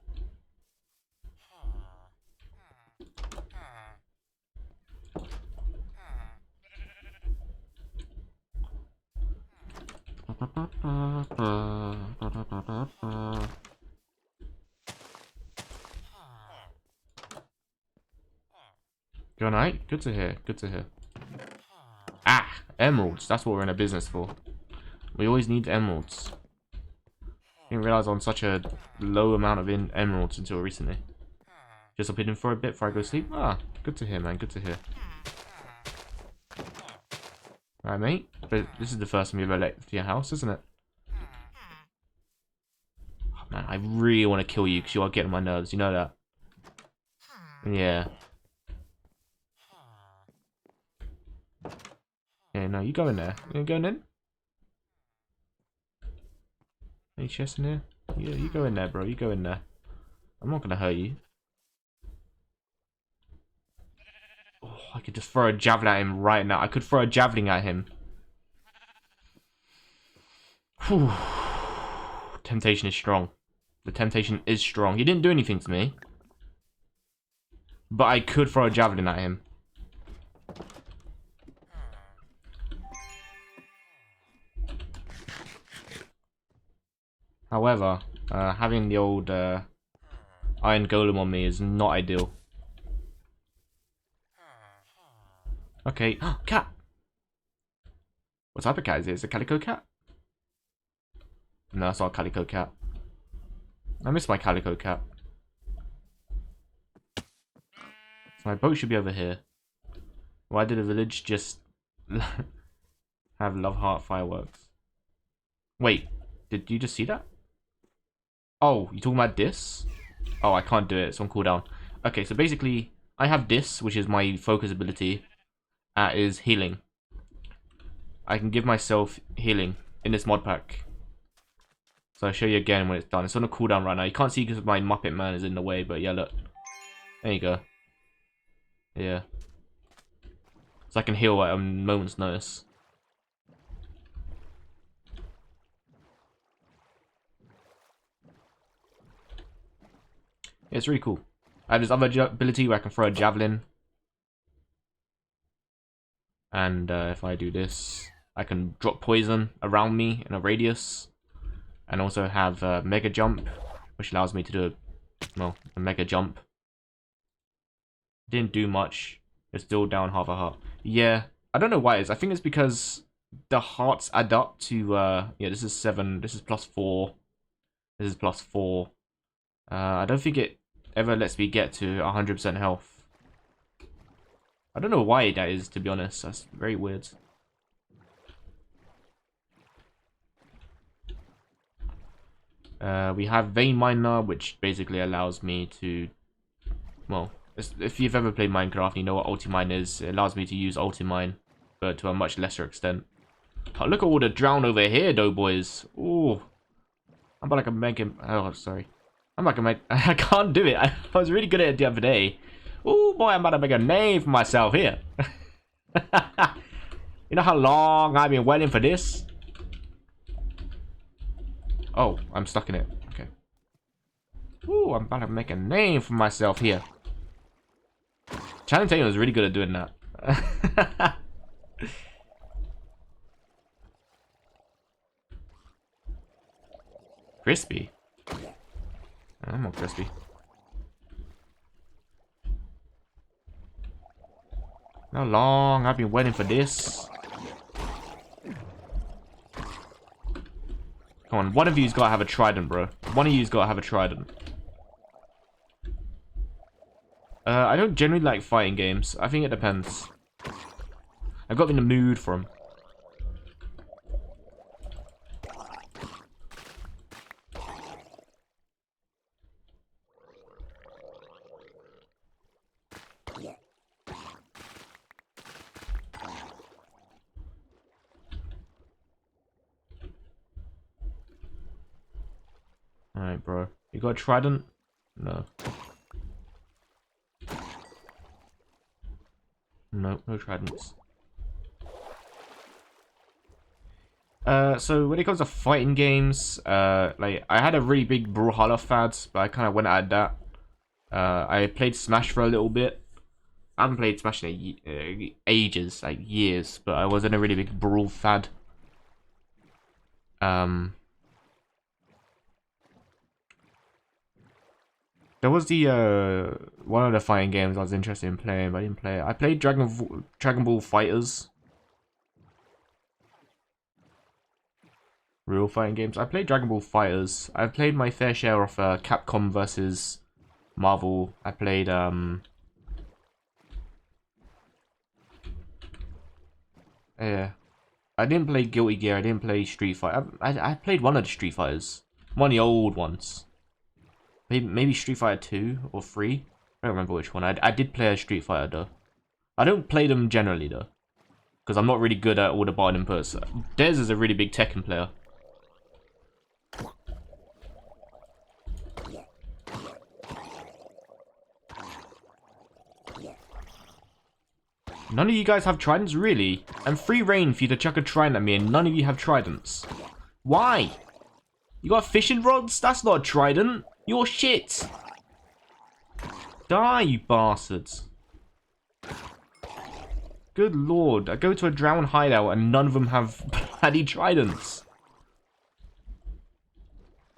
Good night. Good to hear. Good to hear. Ah, emeralds. That's what we're in a business for. We always need emeralds. Didn't realize on such a low amount of emeralds until recently. Just up in for a bit before I go sleep. Ah, good to hear, man. Good to hear. Alright, mate. But this is the first time you've ever left your house, isn't it? Oh, man, I really want to kill you because you are getting on my nerves. You know that? Yeah. Yeah, no, you go in there. You going in? Any chests in here? Yeah, you go in there, bro. You go in there. I'm not gonna hurt you. Oh, I could just throw a javelin at him right now. I could throw a javelin at him. Whew. Temptation is strong. The temptation is strong. He didn't do anything to me. But I could throw a javelin at him. However, having the old iron golem on me is not ideal. Okay. Cat! What type of cat is it? Is it a calico cat? No, it's not a calico cat. I miss my calico cat. So my boat should be over here. Why did the village just have love heart fireworks? Wait, did you just see that? Oh, you talking about this? Oh, I can't do it. It's on cooldown. Okay, so basically, I have this, which is my focus ability. Is healing. I can give myself healing in this mod pack. So I'll show you again when it's done. It's on a cooldown right now. You can't see because my Muppet Man is in the way, but yeah, look. There you go. Yeah. So I can heal at a moment's notice. Yeah, it's really cool. I have this other ability where I can throw a javelin. And if I do this, I can drop poison around me in a radius. And also have mega jump, which allows me to do a mega jump. Didn't do much. It's still down half a heart. Yeah, I don't know why it is. I think it's because the hearts add up to yeah, this is 7, this is +4, this is +4. I don't think it ever lets me get to 100% health. I don't know why that is, to be honest. That's very weird. We have Vein Miner, which basically allows me to, well, if you've ever played Minecraft, you know what Ultimine is. It allows me to use Ultimine, but to a much lesser extent. Oh, look at all the drown over here, though, boys. Ooh. I'm about like a mega... Oh, sorry. I'm like a mega... I can't do it. I was really good at it the other day. Ooh, boy, I'm about to make a name for myself here. You know how long I've been waiting for this? Oh, I'm stuck in it. Okay. Ooh, I'm about to make a name for myself here. Channing Tatum was really good at doing that. Crispy? I'm not crispy. How long I've been waiting for this? Come on, one of you's gotta have a trident, bro. One of you's gotta have a trident. I don't generally like fighting games. I think it depends. I've got in the mood for them. Alright, bro. You got a trident? No. No, no tridents. So when it comes to fighting games, like I had a really big Brawlhalla fad, but I kind of went out of that. I played Smash for a little bit. I haven't played Smash in ages, like years, but I was in a really big Brawl fad. There was the one of the fighting games I was interested in playing, but I didn't play it. I played Dragon Ball Fighters. Real fighting games. I played Dragon Ball Fighters. I've played my fair share of Capcom versus Marvel. I played yeah. I didn't play Guilty Gear. I didn't play Street Fighter. I played one of the Street Fighters. One of the old ones. Maybe Street Fighter 2 or 3. I don't remember which one. I did play a Street Fighter though. I don't play them generally though, because I'm not really good at all the button inputs. Dez is a really big Tekken player. None of you guys have tridents, really? And free reign for you to chuck a trident at me, and none of you have tridents. Why? You got fishing rods? That's not a trident. You're shit. Die, you bastards. Good lord. I go to a drowned hideout and none of them have bloody tridents.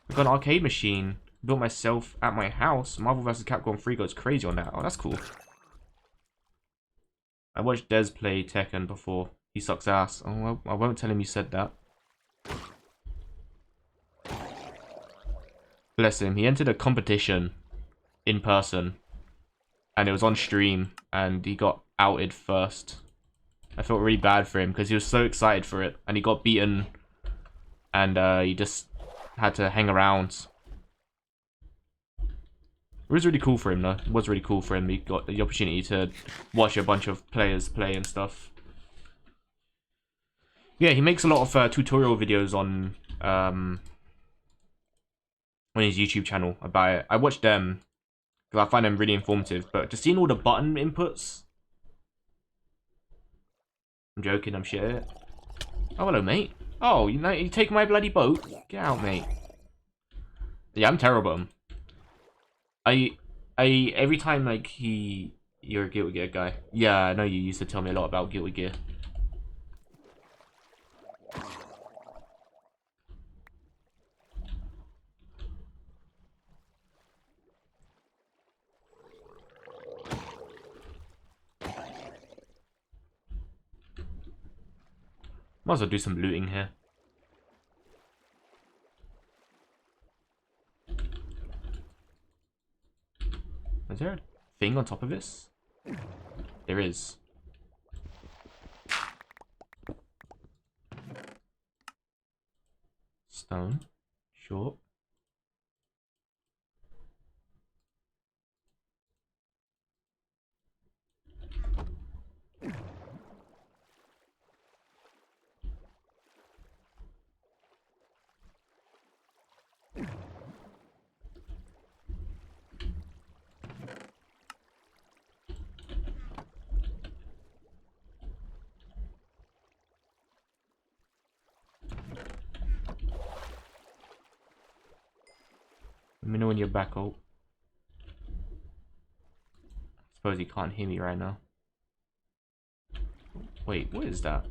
I've got an arcade machine. Built myself at my house. Marvel vs. Capcom 3 goes crazy on that. Oh, that's cool. I watched Des play Tekken before. He sucks ass. Oh, I won't tell him you said that. Bless him. He entered a competition in person. And it was on stream. And he got outed first. I felt really bad for him because he was so excited for it. And he got beaten. And he just had to hang around. It was really cool for him, though. It was really cool for him. He got the opportunity to watch a bunch of players play and stuff. Yeah, he makes a lot of tutorial videos on his YouTube channel about it. I watch them because I find them really informative. But just seeing all the button inputs... I'm joking, I'm shit. Oh, hello, mate. Oh, you take my bloody boat? Get out, mate. Yeah, I'm terrible at him. Every time, like, you're a Guilty Gear guy. Yeah, I know you used to tell me a lot about Guilty Gear. Might as well do some looting here. Is there a thing on top of this? There is. Stone. Short. Let me know when you're back out. Suppose he can't hear me right now. Wait, what is that?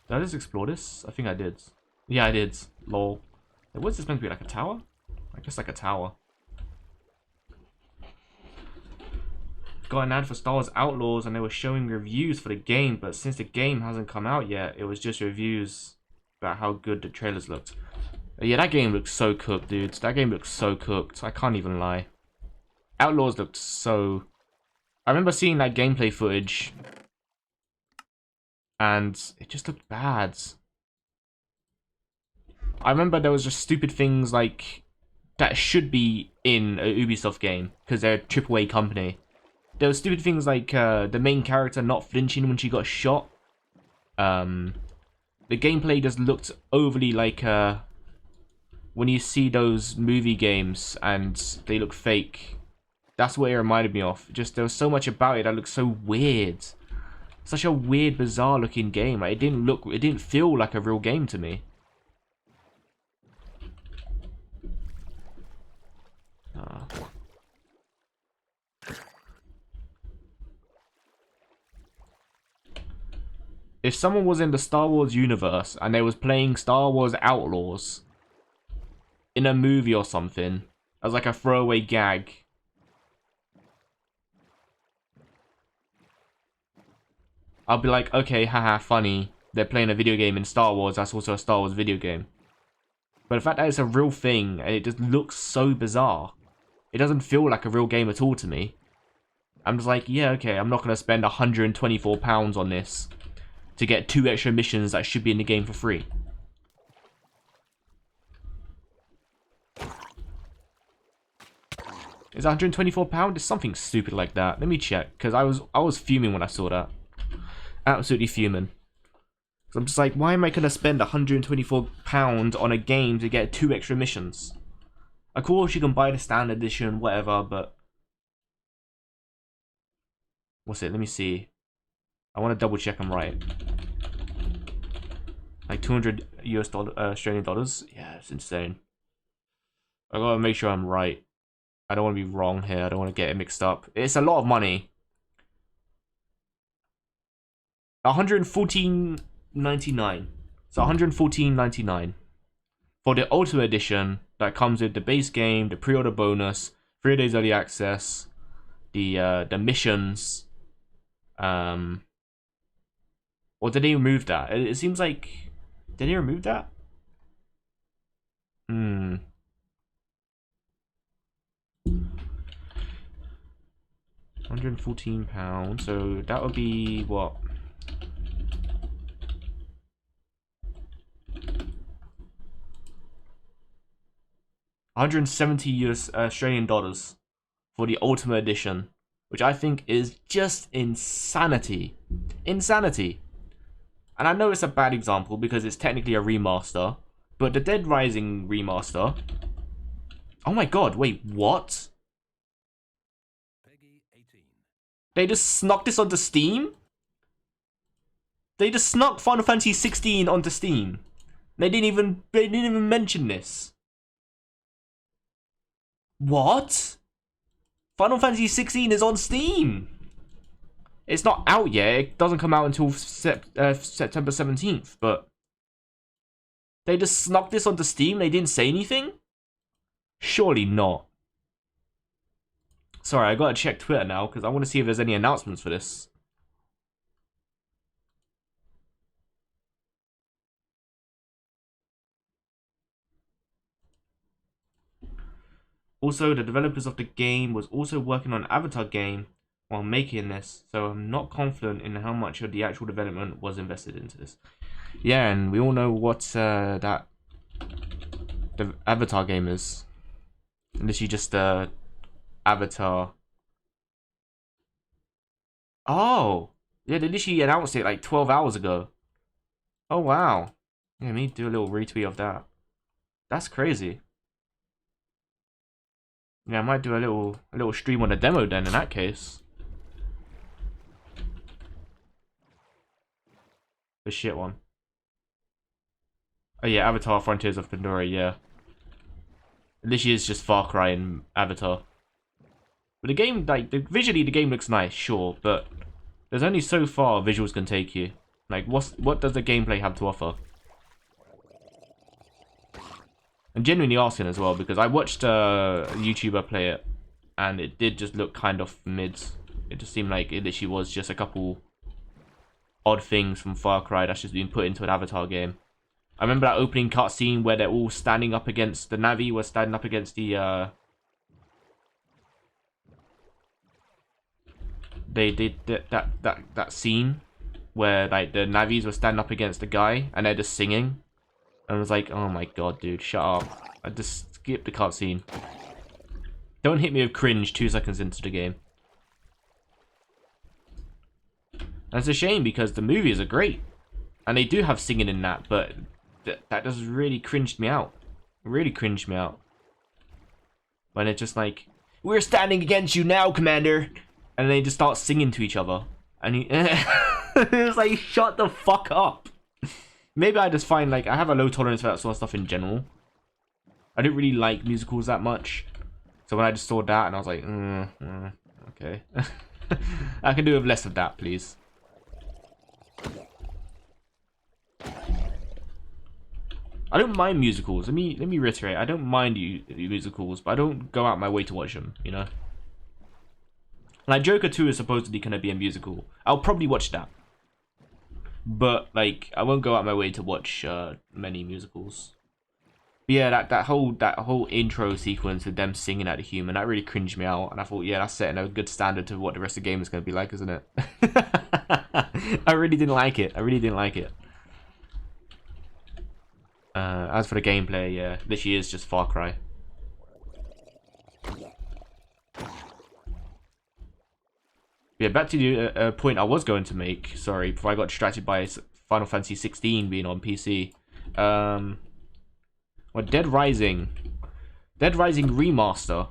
Did I just explore this? I think I did. Yeah, I did. Lol. What's this meant to be, like a tower? I guess like a tower. Got an ad for Star Wars Outlaws and they were showing reviews for the game, but since the game hasn't come out yet, it was just reviews about how good the trailers looked. Yeah, that game looks so cooked, dudes. That game looks so cooked. I can't even lie. Outlaws looked so... I remember seeing that gameplay footage and it just looked bad. I remember there was just stupid things like that should be in a Ubisoft game because they're a AAA company. There were stupid things like the main character not flinching when she got shot. The gameplay just looked overly like when you see those movie games and they look fake. That's what it reminded me of. Just there was so much about it that looked so weird. Such a weird, bizarre looking game. Like, it didn't feel like a real game to me. If someone was in the Star Wars universe and they was playing Star Wars Outlaws in a movie or something as like a throwaway gag, I'll be like, okay, haha, funny. They're playing a video game in Star Wars. That's also a Star Wars video game. But the fact that it's a real thing and it just looks so bizarre, it doesn't feel like a real game at all to me. I'm just like, yeah, okay, I'm not going to spend £124 on this to get 2 extra missions that should be in the game for free. Is £124? It's something stupid like that. Let me check, because I was fuming when I saw that. Absolutely fuming. So I'm just like, why am I going to spend £124 on a game to get 2 extra missions? Of course, you can buy the standard edition, whatever, but... What's it? Let me see. I want to double check I'm right. Like 200 US Australian dollars? Yeah, it's insane. I gotta make sure I'm right. I don't want to be wrong here. I don't want to get it mixed up. It's a lot of money. $114.99. So $114.99 for the Ultimate Edition that comes with the base game, the pre-order bonus, 3 days early access, the missions. Or did they remove that? It seems like, did they remove that? 114 pounds. So that would be what? 170 US Australian dollars for the Ultimate Edition, which I think is just insanity. Insanity. And I know it's a bad example because it's technically a remaster, but the Dead Rising remaster. Oh my god, wait, what? They just snuck this onto Steam? They just snuck Final Fantasy 16 onto Steam. They didn't even mention this. What? Final Fantasy 16 is on Steam. It's not out yet. It doesn't come out until September 17th, but they just snuck this onto Steam. They didn't say anything? Surely not. Sorry, I gotta check Twitter now because I want to see if there's any announcements for this. Also, the developers of the game was also working on an Avatar game while making this, so I'm not confident in how much of the actual development was invested into this. Yeah, and we all know what that the Avatar game is. Literally just Avatar. Oh, yeah, they literally announced it like 12 hours ago. Oh wow. Yeah, me do a little retweet of that. That's crazy. Yeah, I might do a little stream on the demo then in that case. The shit one. Oh yeah, Avatar Frontiers of Pandora, yeah. Literally is just Far Cry and Avatar. But the game, like, visually the game looks nice, sure, but there's only so far visuals can take you. Like, what does the gameplay have to offer? I'm genuinely asking as well, because I watched a YouTuber play it, and it did just look kind of mid. It just seemed like it literally was just a couple odd things from Far Cry that's just been put into an Avatar game. I remember that opening cutscene where they're all standing up against the Navi, was standing up against the they did that scene where like the Navis were standing up against the guy and they're just singing. And I was like, oh my god, dude, shut up. I just skipped the cutscene. Don't hit me with cringe 2 seconds into the game. And it's a shame because the movies are great. And they do have singing in that, but that just really cringed me out. Really cringed me out. When it's just like, we're standing against you now, Commander. And they just start singing to each other. And it was like, shut the fuck up. Maybe I just find, like, I have a low tolerance for that sort of stuff in general. I don't really like musicals that much. So when I just saw that, and I was like, okay. I can do with less of that, please. I don't mind musicals. Let me reiterate. I don't mind musicals, but I don't go out my way to watch them, you know? Like, Joker 2 is supposedly going to be a musical. I'll probably watch that. But, like, I won't go out my way to watch many musicals. But yeah, that whole intro sequence with them singing at the human, that really cringed me out. And I thought, yeah, that's setting a good standard to what the rest of the game is going to be like, isn't it? I really didn't like it. I really didn't like it. As for the gameplay, yeah, literally is just Far Cry. Yeah, back to the point I was going to make. Sorry, before I got distracted by Final Fantasy 16 being on PC. Well, Dead Rising Remaster.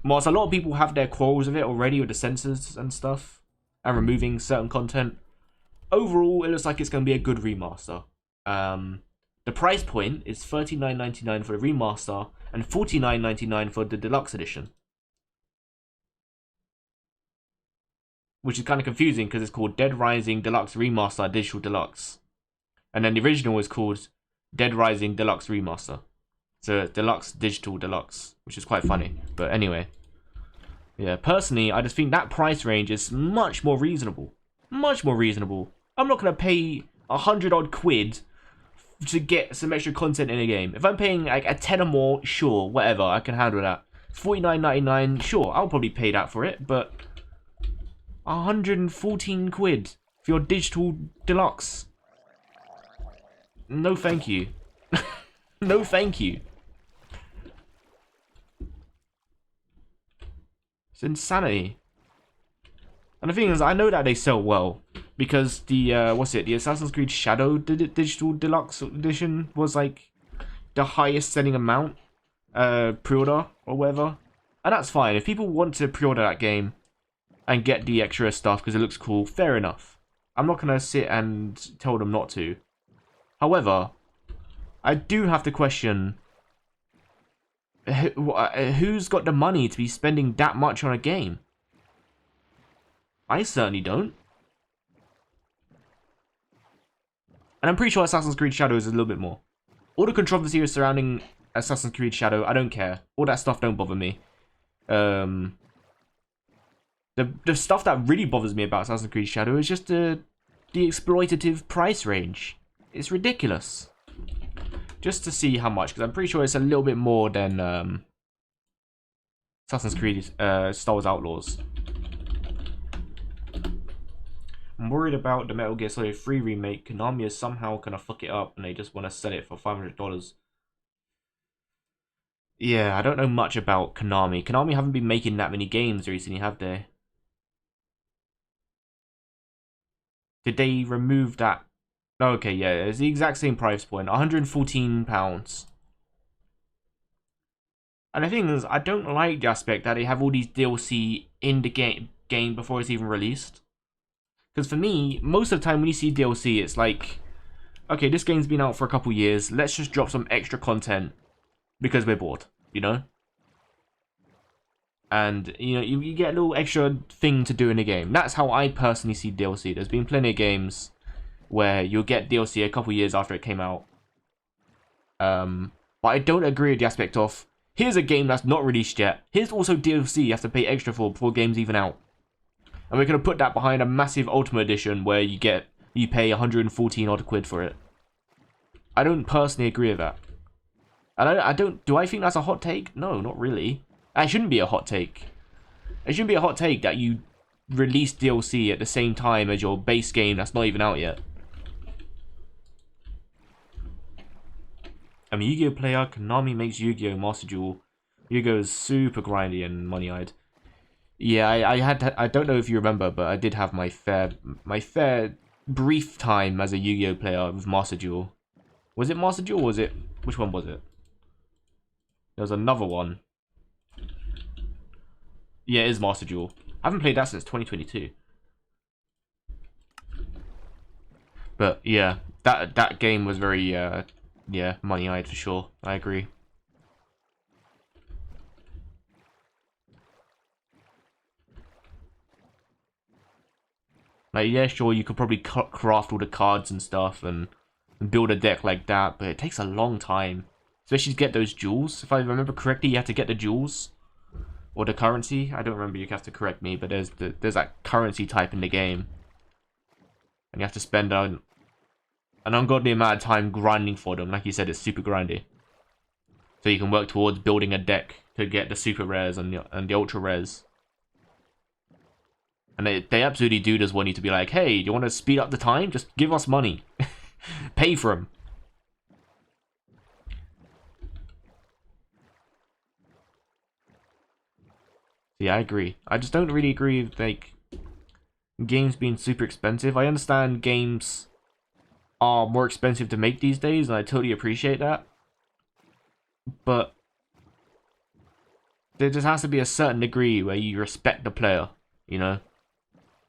Whilst a lot of people have their quarrels with it already with the censors and stuff, and removing certain content, overall, it looks like it's going to be a good remaster. The price point is $39.99 for the remaster and $49.99 for the deluxe edition. Which is kind of confusing because it's called Dead Rising Deluxe Remaster Digital Deluxe. And then the original is called Dead Rising Deluxe Remaster. It's a deluxe digital deluxe, which is quite funny. But anyway, yeah, personally, I just think that price range is much more reasonable. Much more reasonable. I'm not gonna pay 100 odd quid to get some extra content in a game. If I'm paying like a 10 or more, sure, whatever, I can handle that. 49.99, sure, I'll probably pay that for it, but 114 quid for your digital deluxe. No thank you. No thank you. It's insanity. And the thing is, I know that they sell well because the the Assassin's Creed Shadow digital deluxe edition was like the highest selling amount pre-order or whatever, and that's fine. If people want to pre-order that game and get the extra stuff because it looks cool, fair enough. I'm not gonna sit and tell them not to. However, I do have to question who's got the money to be spending that much on a game. I certainly don't. And I'm pretty sure Assassin's Creed Shadow is a little bit more. All the controversy surrounding Assassin's Creed Shadow, I don't care. All that stuff don't bother me. The stuff that really bothers me about Assassin's Creed Shadow is just the exploitative price range. It's ridiculous. Just to see how much, because I'm pretty sure it's a little bit more than Assassin's Creed Star Wars Outlaws. I'm worried about the Metal Gear Solid 3 remake. Konami is somehow gonna fuck it up and they just want to sell it for $500. Yeah, I don't know much about Konami. Konami haven't been making that many games recently, have they? Did they remove that? Okay, yeah, it's the exact same price point, £114. And the thing is, I don't like the aspect that they have all these DLC in the game before it's even released. Because for me, most of the time when you see DLC, it's like, okay, this game's been out for a couple years, let's just drop some extra content because we're bored, you know? And, you know, you get a little extra thing to do in the game. That's how I personally see DLC. There's been plenty of games where you'll get DLC a couple years after it came out. But I don't agree with the aspect of, here's a game that's not released yet, here's also DLC you have to pay extra for before the game's even out. And we're going to put that behind a massive Ultimate Edition where you pay 114 odd quid for it. I don't personally agree with that. And do I think that's a hot take? No, not really. It shouldn't be a hot take. It shouldn't be a hot take that you release DLC at the same time as your base game that's not even out yet. I'm a Yu-Gi-Oh player. Konami makes Yu-Gi-Oh Master Duel. Yu-Gi-Oh is super grindy and money-eyed. Yeah, I don't know if you remember, but I did have my fair brief time as a Yu-Gi-Oh player with Master Duel. Was it Master Duel or was it... Which one was it? There was another one. Yeah, it is Master Duel. I haven't played that since 2022. But yeah, that game was very yeah, money-eyed for sure. I agree. Like, yeah, sure, you could probably craft all the cards and stuff and build a deck like that, but it takes a long time. Especially to get those jewels. If I remember correctly, you have to get the jewels. Or the currency. I don't remember, you have to correct me, but there's that currency type in the game. And you have to spend an ungodly amount of time grinding for them. Like you said, it's super grindy. So you can work towards building a deck to get the super rares and the ultra rares. And they absolutely do just want you to be like, hey, do you want to speed up the time? Just give us money. Pay for them. Yeah, I agree. I just don't really agree with, like, games being super expensive. I understand games are more expensive to make these days, and I totally appreciate that. But there just has to be a certain degree where you respect the player, you know?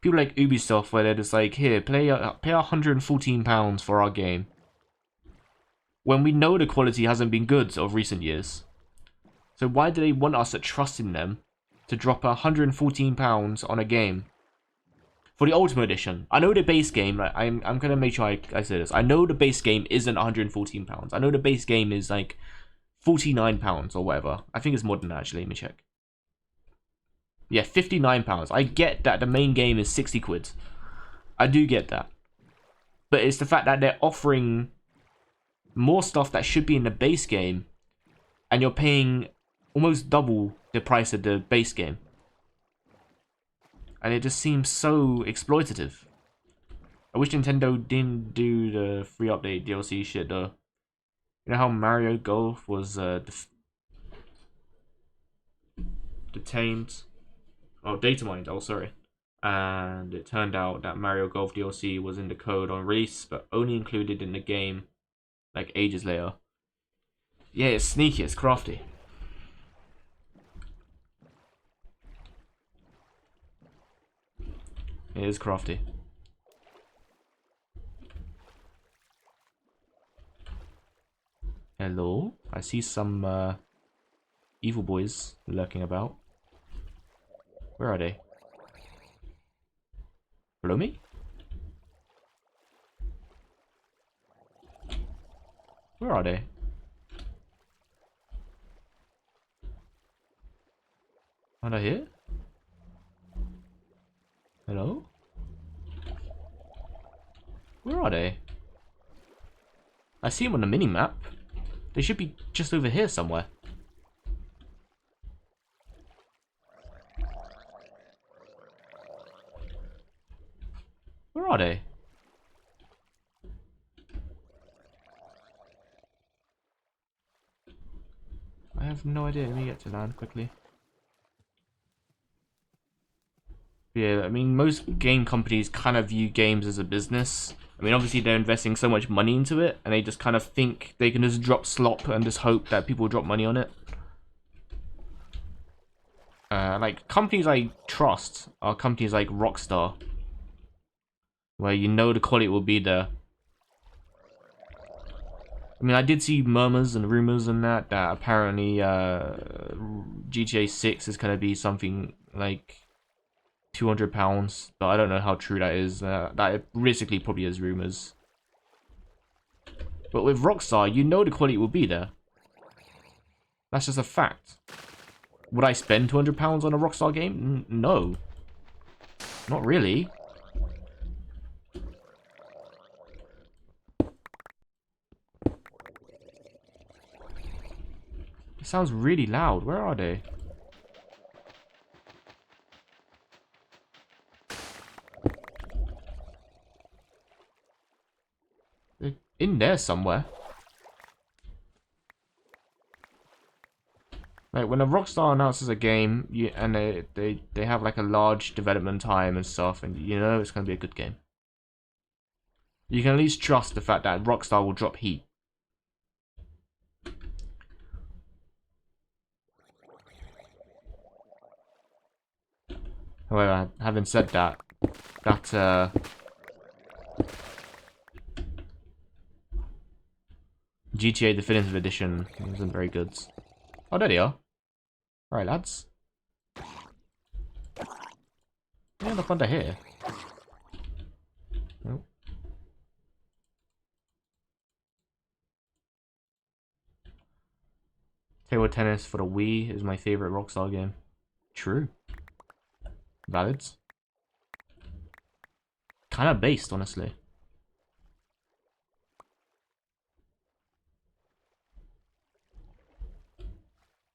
People like Ubisoft, where they're just like, here, pay £114 for our game. When we know the quality hasn't been good of recent years. So why do they want us to trust in them to drop £114 on a game? For the Ultimate Edition, I know the base game, like, I'm gonna make sure I say this. I know the base game isn't £114. I know the base game is like £49 or whatever. I think it's more than that, actually. Let me check. Yeah, £59. I get that the main game is 60 quid. I do get that. But it's the fact that they're offering more stuff that should be in the base game, and you're paying almost double the price of the base game. And it just seems so exploitative. I wish Nintendo didn't do the free update DLC shit though. You know how Mario Golf was detained? Oh, data mined. Oh, sorry. And it turned out that Mario Golf DLC was in the code on release, but only included in the game like ages later. Yeah, it's sneaky. It's crafty. It is crafty. Hello? I see some evil boys lurking about. Where are they? Below me? Where are they? Are they here? Hello? Where are they? I see them on the mini-map. They should be just over here somewhere. Where are they? I have no idea. Let me get to land quickly. Yeah, I mean, most game companies kind of view games as a business. I mean, obviously they're investing so much money into it, and they just kind of think they can just drop slop and just hope that people drop money on it. Like, companies I trust are companies like Rockstar, where you know the quality will be there. I mean, I did see murmurs and rumors and that apparently GTA 6 is going to be something like £200, but I don't know how true that is. That realistically probably is rumors. But with Rockstar, you know the quality will be there. That's just a fact. Would I spend £200 on a Rockstar game? No. Not really. It sounds really loud. Where are they? They're in there somewhere. Like when a Rockstar announces a game, and they have like a large development time and stuff, and you know it's gonna be a good game. You can at least trust the fact that Rockstar will drop heat. However, having said that, GTA Definitive Edition isn't very good. Oh, there they are. Alright, lads. Yeah, look under here. Nope. Table tennis for the Wii is my favorite Rockstar game. True. Valid. Kind of based, honestly.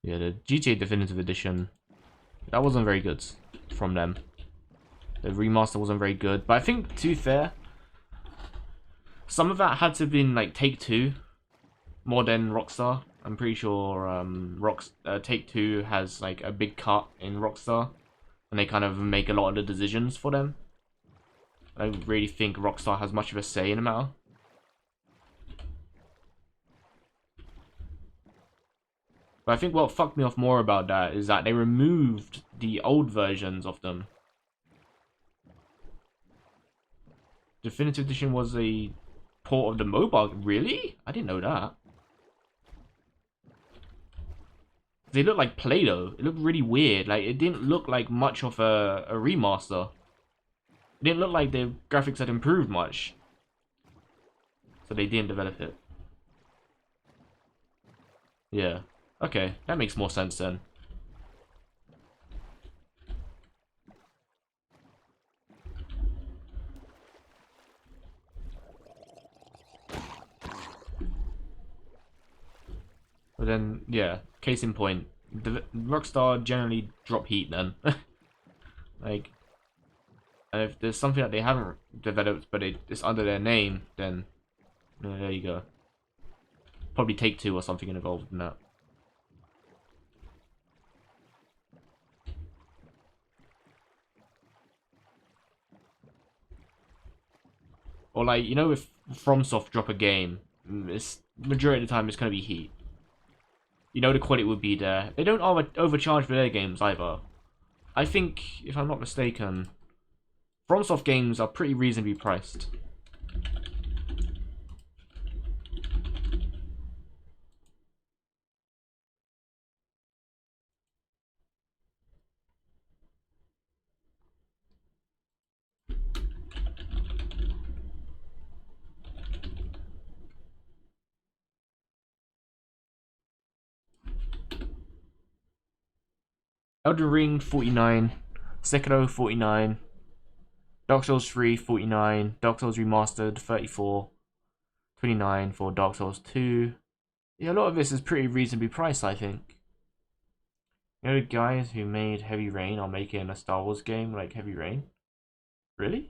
Yeah, the GTA Definitive Edition, that wasn't very good from them. The remaster wasn't very good, but I think, to be fair, some of that had to have been like Take-Two more than Rockstar. I'm pretty sure Take-Two has like a big cut in Rockstar, and they kind of make a lot of the decisions for them. I don't really think Rockstar has much of a say in the matter. But I think what fucked me off more about that is that they removed the old versions of them. Definitive Edition was a port of the mobile. Really? I didn't know that. They look like Play-Doh. It looked really weird. Like, it didn't look like much of a remaster. It didn't look like the graphics had improved much. So they didn't develop it. Yeah. Okay, that makes more sense then. But then, yeah, case in point, the Rockstar generally drop heat then. Like, and if there's something that they haven't developed but it's under their name, then there you go. Probably Take-Two or something involved in that. Or like, you know, if FromSoft drop a game, it's majority of the time it's gonna be heat. You know the quality would be there. They don't overcharge for their games either. I think, if I'm not mistaken, FromSoft games are pretty reasonably priced. Elden Ring 49, Sekiro 49, Dark Souls 3 49, Dark Souls Remastered 34, 29 for Dark Souls 2. Yeah, a lot of this is pretty reasonably priced, I think. You know the guys who made Heavy Rain are making a Star Wars game like Heavy Rain? Really?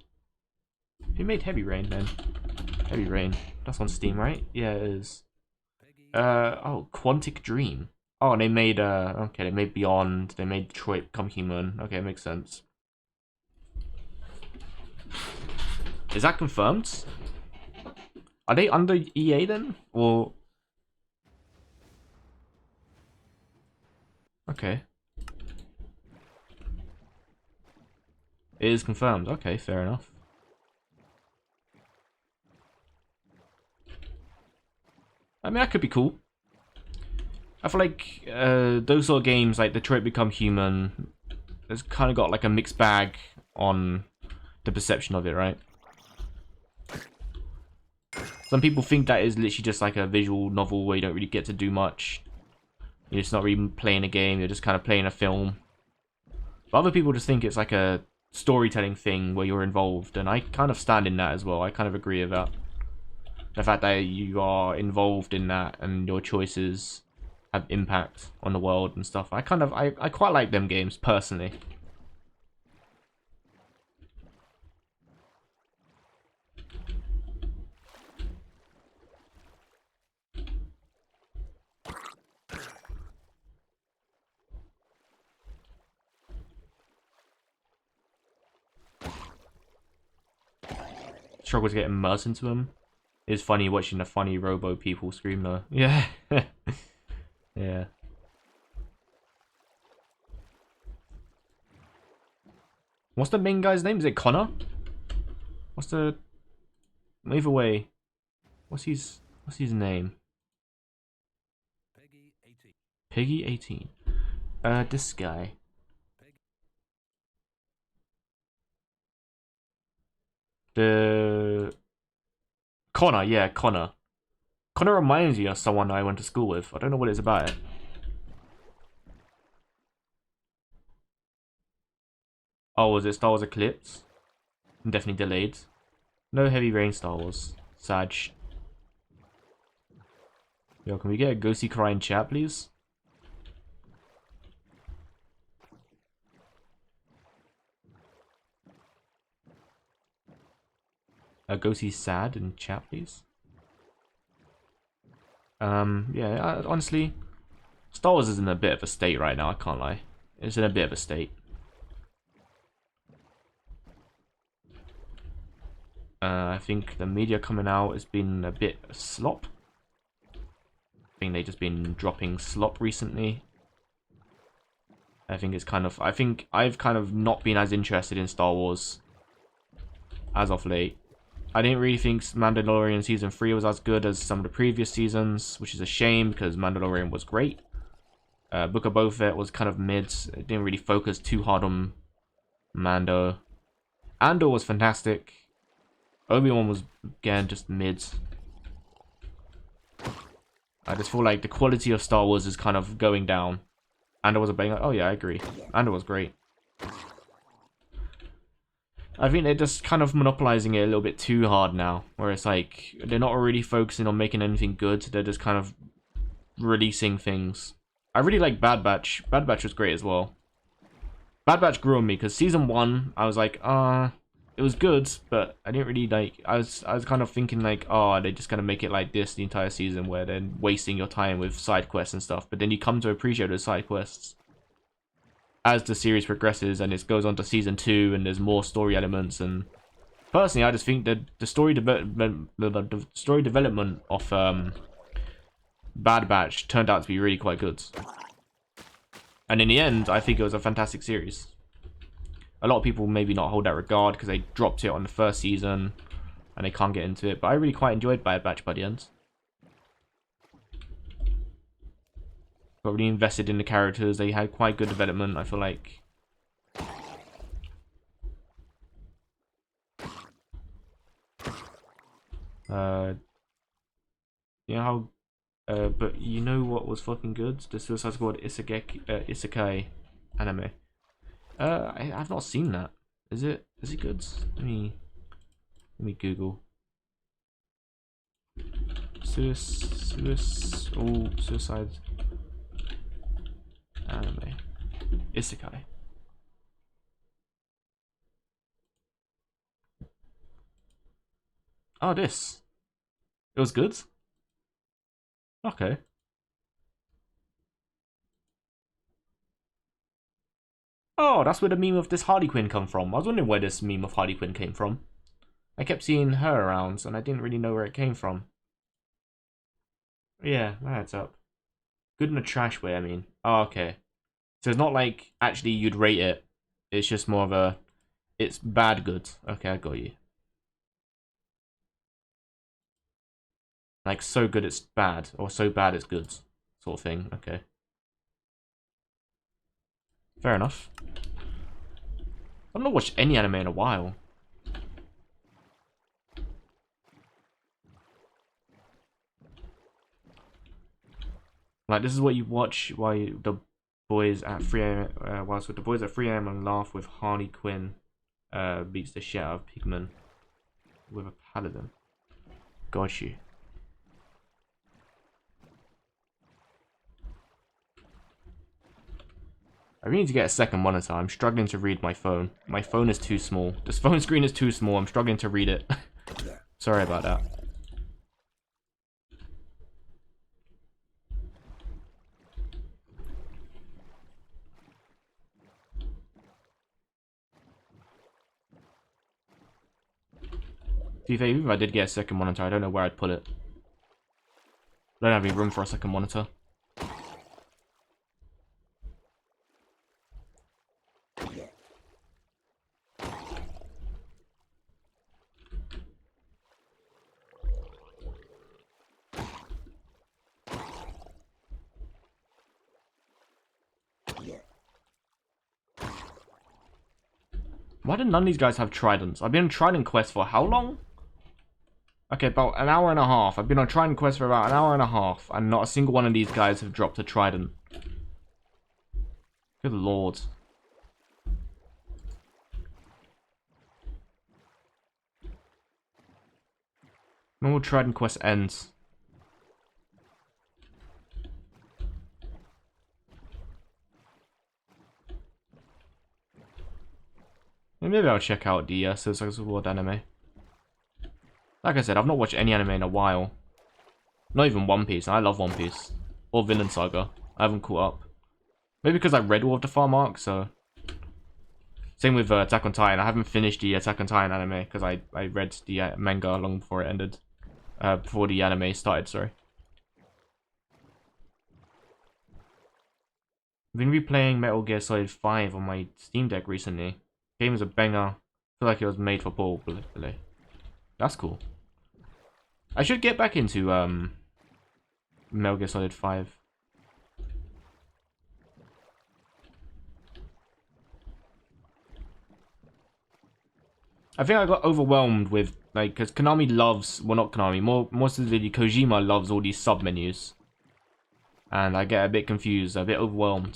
Who made Heavy Rain then? Heavy Rain. That's on Steam, right? Yeah, it is. Oh, Quantic Dream. Oh, and they made, okay, they made Beyond, they made Detroit Become Human. Okay, makes sense. Is that confirmed? Are they under EA then? Or... Okay. It is confirmed. Okay, fair enough. I mean, that could be cool. I feel like those sort of games, like Detroit Become Human, has kind of got like a mixed bag on the perception of it, right? Some people think that is literally just like a visual novel where you don't really get to do much. You're just not really playing a game, you're just kind of playing a film. But other people just think it's like a storytelling thing where you're involved, and I kind of stand in that as well. I kind of agree with that. The fact that you are involved in that and your choices have impact on the world and stuff. I quite like them games personally. Struggle to get immersed into them. It's funny watching the funny robo people scream though. Yeah. Yeah. What's the main guy's name? Is it Connor? What's the... Either way. What's his name? Piggy 18. This guy. The... Connor, yeah, Connor. Connor reminds me of someone I went to school with. I don't know what it's about. Oh, was it Star Wars Eclipse? Definitely delayed. No Heavy Rain Star Wars. Sad. Yo, can we get a Ghosty cry in chat, please? A Ghosty's sad in chat, please. Yeah, honestly, Star Wars is in a bit of a state right now, I can't lie. It's in a bit of a state. I think the media coming out has been a bit slop. I think they've just been dropping slop recently. I think I've kind of not been as interested in Star Wars as of late. I didn't really think Mandalorian Season 3 was as good as some of the previous seasons, which is a shame because Mandalorian was great. Book of Boba Fett was kind of mid. It didn't really focus too hard on Mando. Andor was fantastic. Obi-Wan was, again, just mid. I just feel like the quality of Star Wars is kind of going down. Andor was a banger. Oh yeah, I agree. Andor was great. I think they're just kind of monopolizing it a little bit too hard now, where it's like they're not really focusing on making anything good. They're just kind of releasing things. I really like Bad Batch. Bad Batch was great as well. Bad Batch grew on me because season 1, I was like, it was good, but I didn't really like. I was kind of thinking like, oh, they're just gonna make it like this the entire season, where they're wasting your time with side quests and stuff. But then you come to appreciate those side quests as the series progresses, and it goes on to season 2, and there's more story elements. And personally, I just think that the story development of Bad Batch turned out to be really quite good. And in the end, I think it was a fantastic series. A lot of people maybe not hold that regard because they dropped it on the first season and they can't get into it. But I really quite enjoyed Bad Batch by the end. Got really invested in the characters. They had quite good development, I feel like. You know how... but you know what was fucking good? The Suicide Squad Isekai anime. I've not seen that. Is it good? Let me Google. Suicide anime. Isekai. Oh, this. It was good? Okay. Oh, that's where the meme of this Harley Quinn come from. I was wondering where this meme of Harley Quinn came from. I kept seeing her around, and I didn't really know where it came from. Yeah, that adds up. Good in a trash way, I mean. Oh, okay. So it's not like, actually, you'd rate it. It's just more of a... It's bad good. Okay, I got you. Like, so good it's bad, or so bad it's good. Sort of thing, okay. Fair enough. I've not watched any anime in a while. Like, this is what you watch while the boys at 3 a.m. Whilst with the boys at 3 a.m. and laugh with Harley Quinn beats the shit out of Pigman with a paladin. Got you. I really need to get a second monitor. I'm struggling to read my phone. My phone is too small. This phone screen is too small. I'm struggling to read it. Sorry about that. Even if I did get a second monitor, I don't know where I'd put it. I don't have any room for a second monitor. Why do none of these guys have tridents? I've been on trident quest for how long? Okay, about an hour and a half. I've been on trident quest for about an hour and a half, and not a single one of these guys have dropped a trident. Good lord. When will trident quest ends? Maybe I'll check out the Suicide Squad anime. Like I said, I've not watched any anime in a while. Not even One Piece, and I love One Piece. Or Vinland Saga. I haven't caught up. Maybe because I read all of the farm arcs, so... Same with Attack on Titan. I haven't finished the Attack on Titan anime, because I read the manga long before it ended. Before the anime started, sorry. I've been replaying Metal Gear Solid 5 on my Steam Deck recently. The game is a banger. I feel like it was made for portable. That's cool. I should get back into Metal Gear Solid 5. I think I got overwhelmed with, like, because Konami loves, well, not Konami, more specifically Kojima loves all these sub-menus. And I get a bit confused, a bit overwhelmed.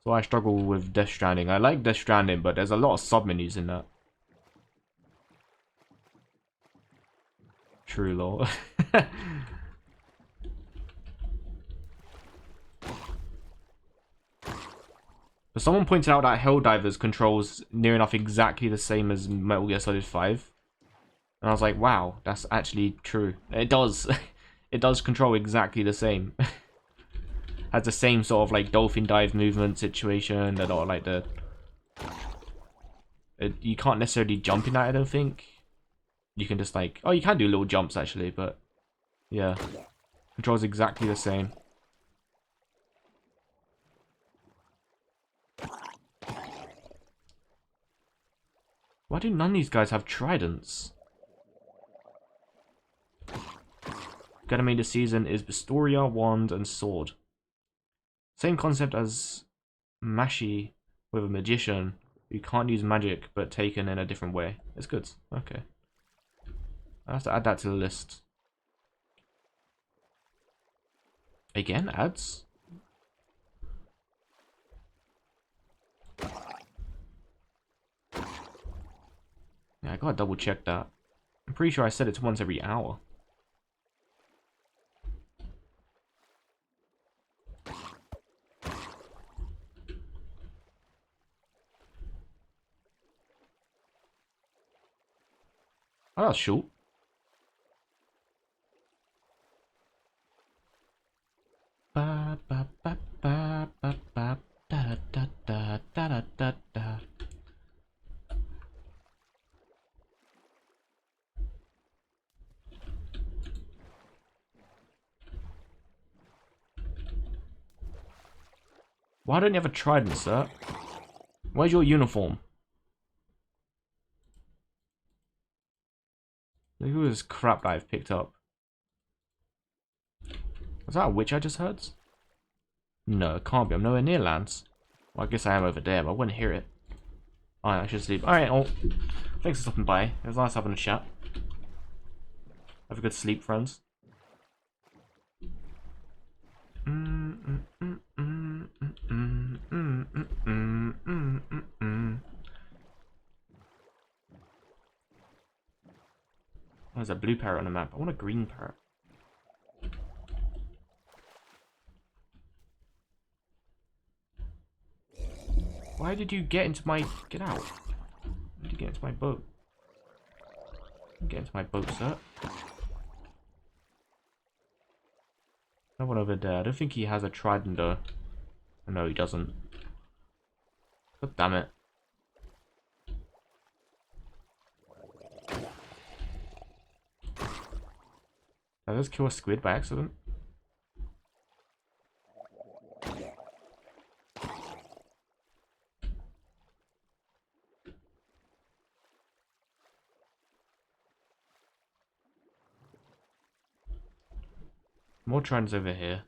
So I struggle with Death Stranding. I like Death Stranding, but there's a lot of sub-menus in that. True lore. But someone pointed out that Helldivers controls near enough exactly the same as Metal Gear Solid 5. And I was like, wow, that's actually true. It does. It does control exactly the same. Has the same sort of like dolphin dive movement situation. That are like the... you can't necessarily jump in that, I don't think. You can just like... Oh, you can do little jumps actually, but... Yeah. Controls exactly the same. Why do none of these guys have tridents? Ganymede season is Bistoria, wand, and sword. Same concept as Mashi with a magician. You can't use magic, but taken in a different way. It's good. Okay. I have to add that to the list. Again, ads? Yeah, I gotta double check that. I'm pretty sure I said it once every hour. Oh, that's short. Ba ba ba ba ba ba da da da da da da da. Why don't you have a trident, sir? Where's your uniform? Look at all this crap that I've picked up. Was that a witch I just heard? No, it can't be. I'm nowhere near lands. Well, I guess I am over there, but I wouldn't hear it. Alright, I should sleep. Alright, well, thanks for stopping by. It was nice having a chat. Have a good sleep, friends. Oh, there's a blue parrot on the map. I want a green parrot. Why did you get into my... Get out. Why did you get into my boat? Get into my boat, sir. No one over there. I don't think he has a trident, though. Oh, no, he doesn't. God damn it. Did I just kill a squid by accident? More tridents over here.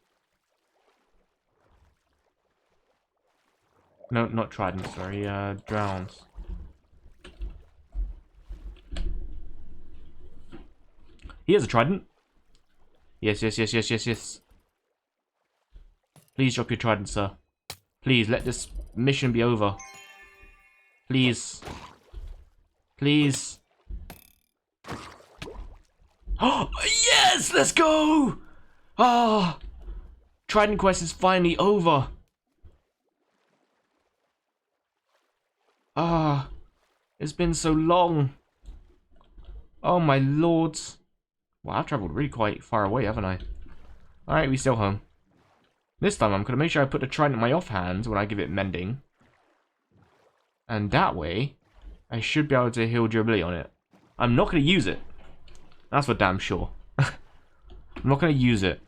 No, not tridents, sorry, drowns. He has a trident. Yes, yes, yes, yes, yes, yes. Please drop your trident, sir. Please, let this mission be over. Please. Please. Oh, yes! Let's go! Ah! Trident quest is finally over. Ah. It's been so long. Oh my lord. Well, I've travelled really quite far away, haven't I? Alright, we're still home. This time I'm going to make sure I put the trident in my offhand when I give it mending. And that way, I should be able to heal durability on it. I'm not going to use it. That's for damn sure. I'm not going to use it.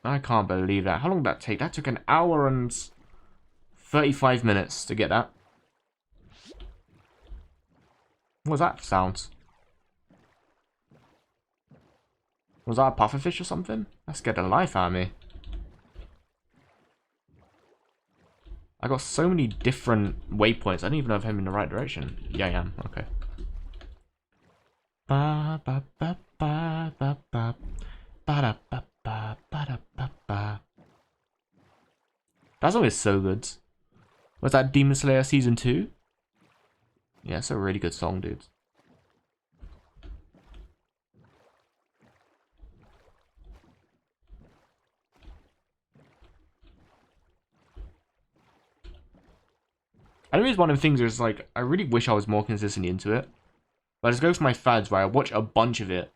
I can't believe that. How long did that take? That took an hour and 35 minutes to get that. What was that sound? Was that a pufferfish or something? That scared the life out of me. I got so many different waypoints. I don't even know if I'm in the right direction. Yeah, I am. Okay. Ba ba ba ba ba ba. That song is so good. Was that Demon Slayer Season 2? Yeah, it's a really good song, dude. I know it's one of the things where it's like, I really wish I was more consistently into it. But I just go for my fads where I watch a bunch of it.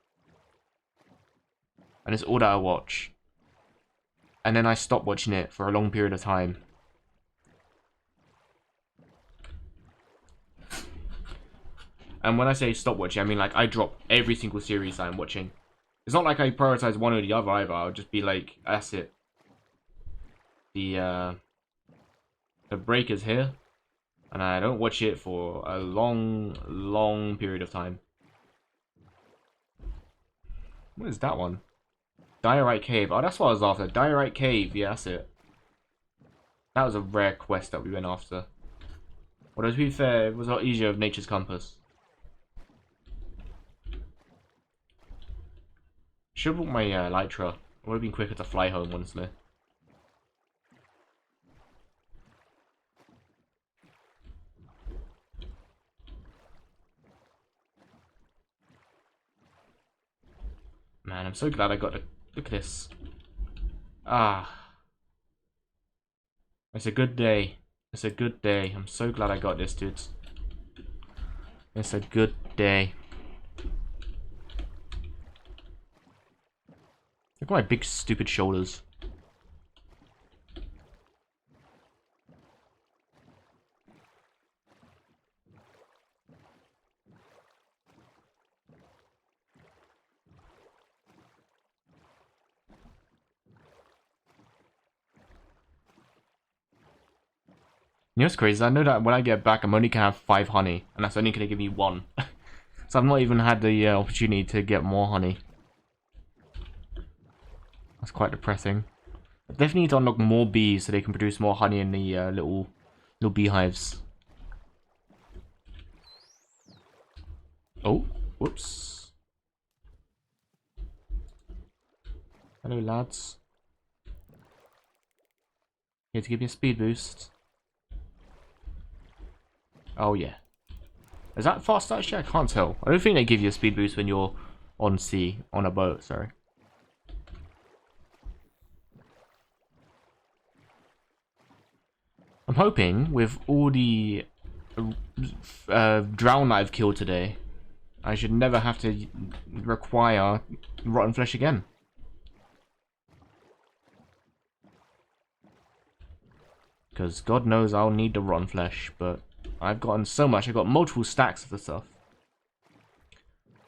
And it's all that I watch. And then I stop watching it for a long period of time. And when I say stop watching, I mean like I drop every single series I'm watching. It's not like I prioritize one or the other either. I'll just be like, that's it. The break is here. And I don't watch it for a long period of time. What is that one? Diorite Cave. Oh, that's what I was after. Diorite Cave. Yeah, that's it. That was a rare quest that we went after. Well, to be fair, it was a lot easier with Nature's Compass. Should have brought my Elytra. It would have been quicker to fly home, honestly. Man, I'm so glad I got to look at this. Ah. It's a good day. It's a good day. I'm so glad I got this, dudes. It's a good day. Look at my big stupid shoulders. You know what's crazy? I know that when I get back, I'm only gonna have 5 honey, and that's only gonna give me 1. So I've not even had the opportunity to get more honey. That's quite depressing. I definitely need to unlock more bees so they can produce more honey in the little beehives. Oh, whoops. Hello, lads. Here to give me a speed boost. Oh, yeah. Is that fast actually? I can't tell. I don't think they give you a speed boost when you're on sea, on a boat, sorry. I'm hoping with all the drown that I've killed today, I should never have to require rotten flesh again. Because God knows I'll need the rotten flesh, but I've gotten so much. I've got multiple stacks of the stuff.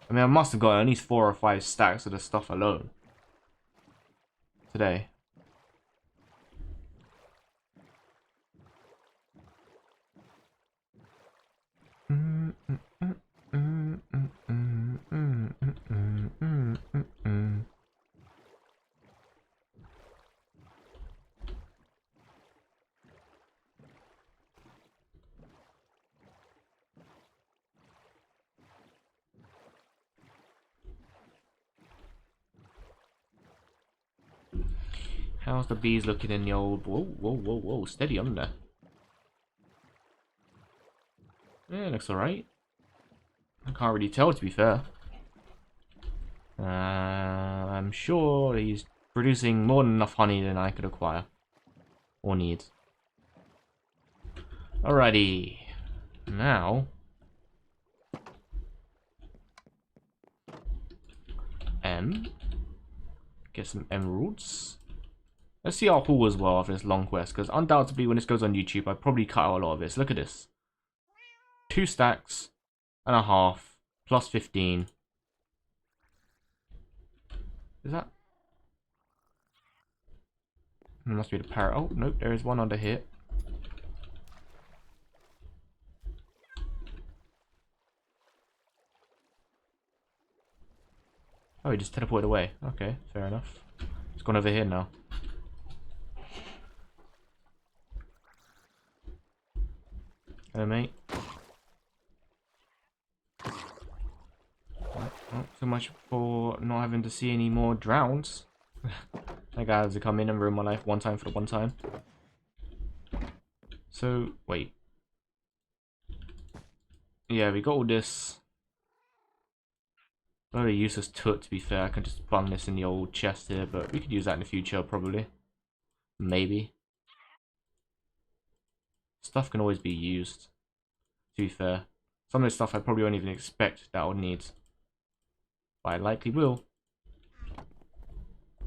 I mean, I must have got at least 4 or 5 stacks of the stuff alone today. How's the bees looking in the old... Whoa, whoa, whoa, whoa. Steady on there. Yeah, looks alright. I can't really tell, to be fair. I'm sure he's producing more than enough honey than I could acquire. Or need. Alrighty. Now... Get some emeralds. Let's see our haul as well after this long quest, because undoubtedly when this goes on YouTube, I probably cut out a lot of this. Look at this. 2 stacks and a half plus 15. Is that? It must be the parrot. Oh, nope, there is one under here. Oh, he just teleported away. Okay, fair enough. It's gone over here now. Hello, mate. Well, so much for not having to see any more drowns. I got to come in and ruin my life one time for the one time. So, wait. Yeah, we got all this. Very useless toot, to be fair. I can just bung this in the old chest here, but we could use that in the future, probably. Maybe. Stuff can always be used, to be fair. Some of this stuff I probably won't even expect that I'll need. But I likely will.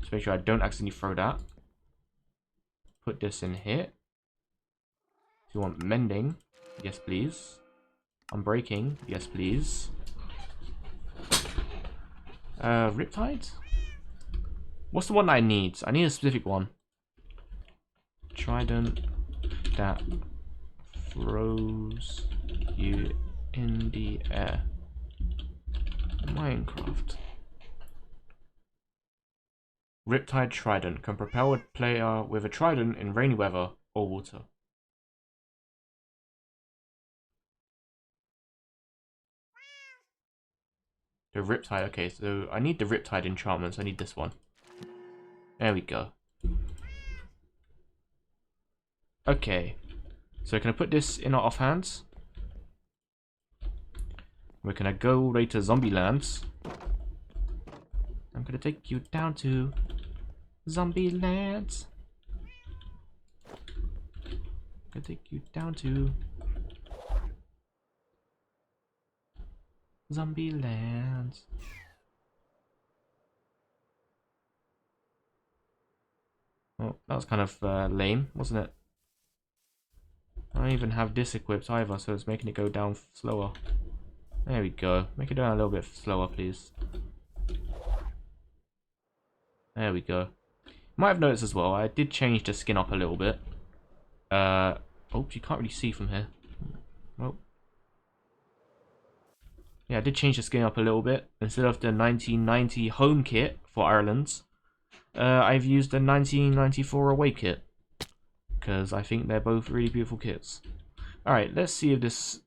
Just make sure I don't accidentally throw that. Put this in here. If you want mending, yes please. Unbreaking, yes please. Riptide? What's the one that I need? I need a specific one. Trident that throws you in the air. Minecraft. Riptide Trident can propel a player with a trident in rainy weather or water. The Riptide, okay, so I need the Riptide enchantment, so I need this one. There we go. Okay, so can I put this in our offhands? We're gonna go right to Zombie Lands. I'm gonna take you down to Zombie Lands. Gonna take you down to Zombie Lands. Oh, that was kind of lame, wasn't it? I don't even have this equipped either, so it's making it go down slower. There we go. Make it down a little bit slower, please. There we go. You might have noticed as well, I did change the skin up a little bit. Oh, you can't really see from here. Oh. Yeah, I did change the skin up a little bit. Instead of the 1990 home kit for Ireland, I've used the 1994 away kit. Because I think they're both really beautiful kits. Alright, let's see if this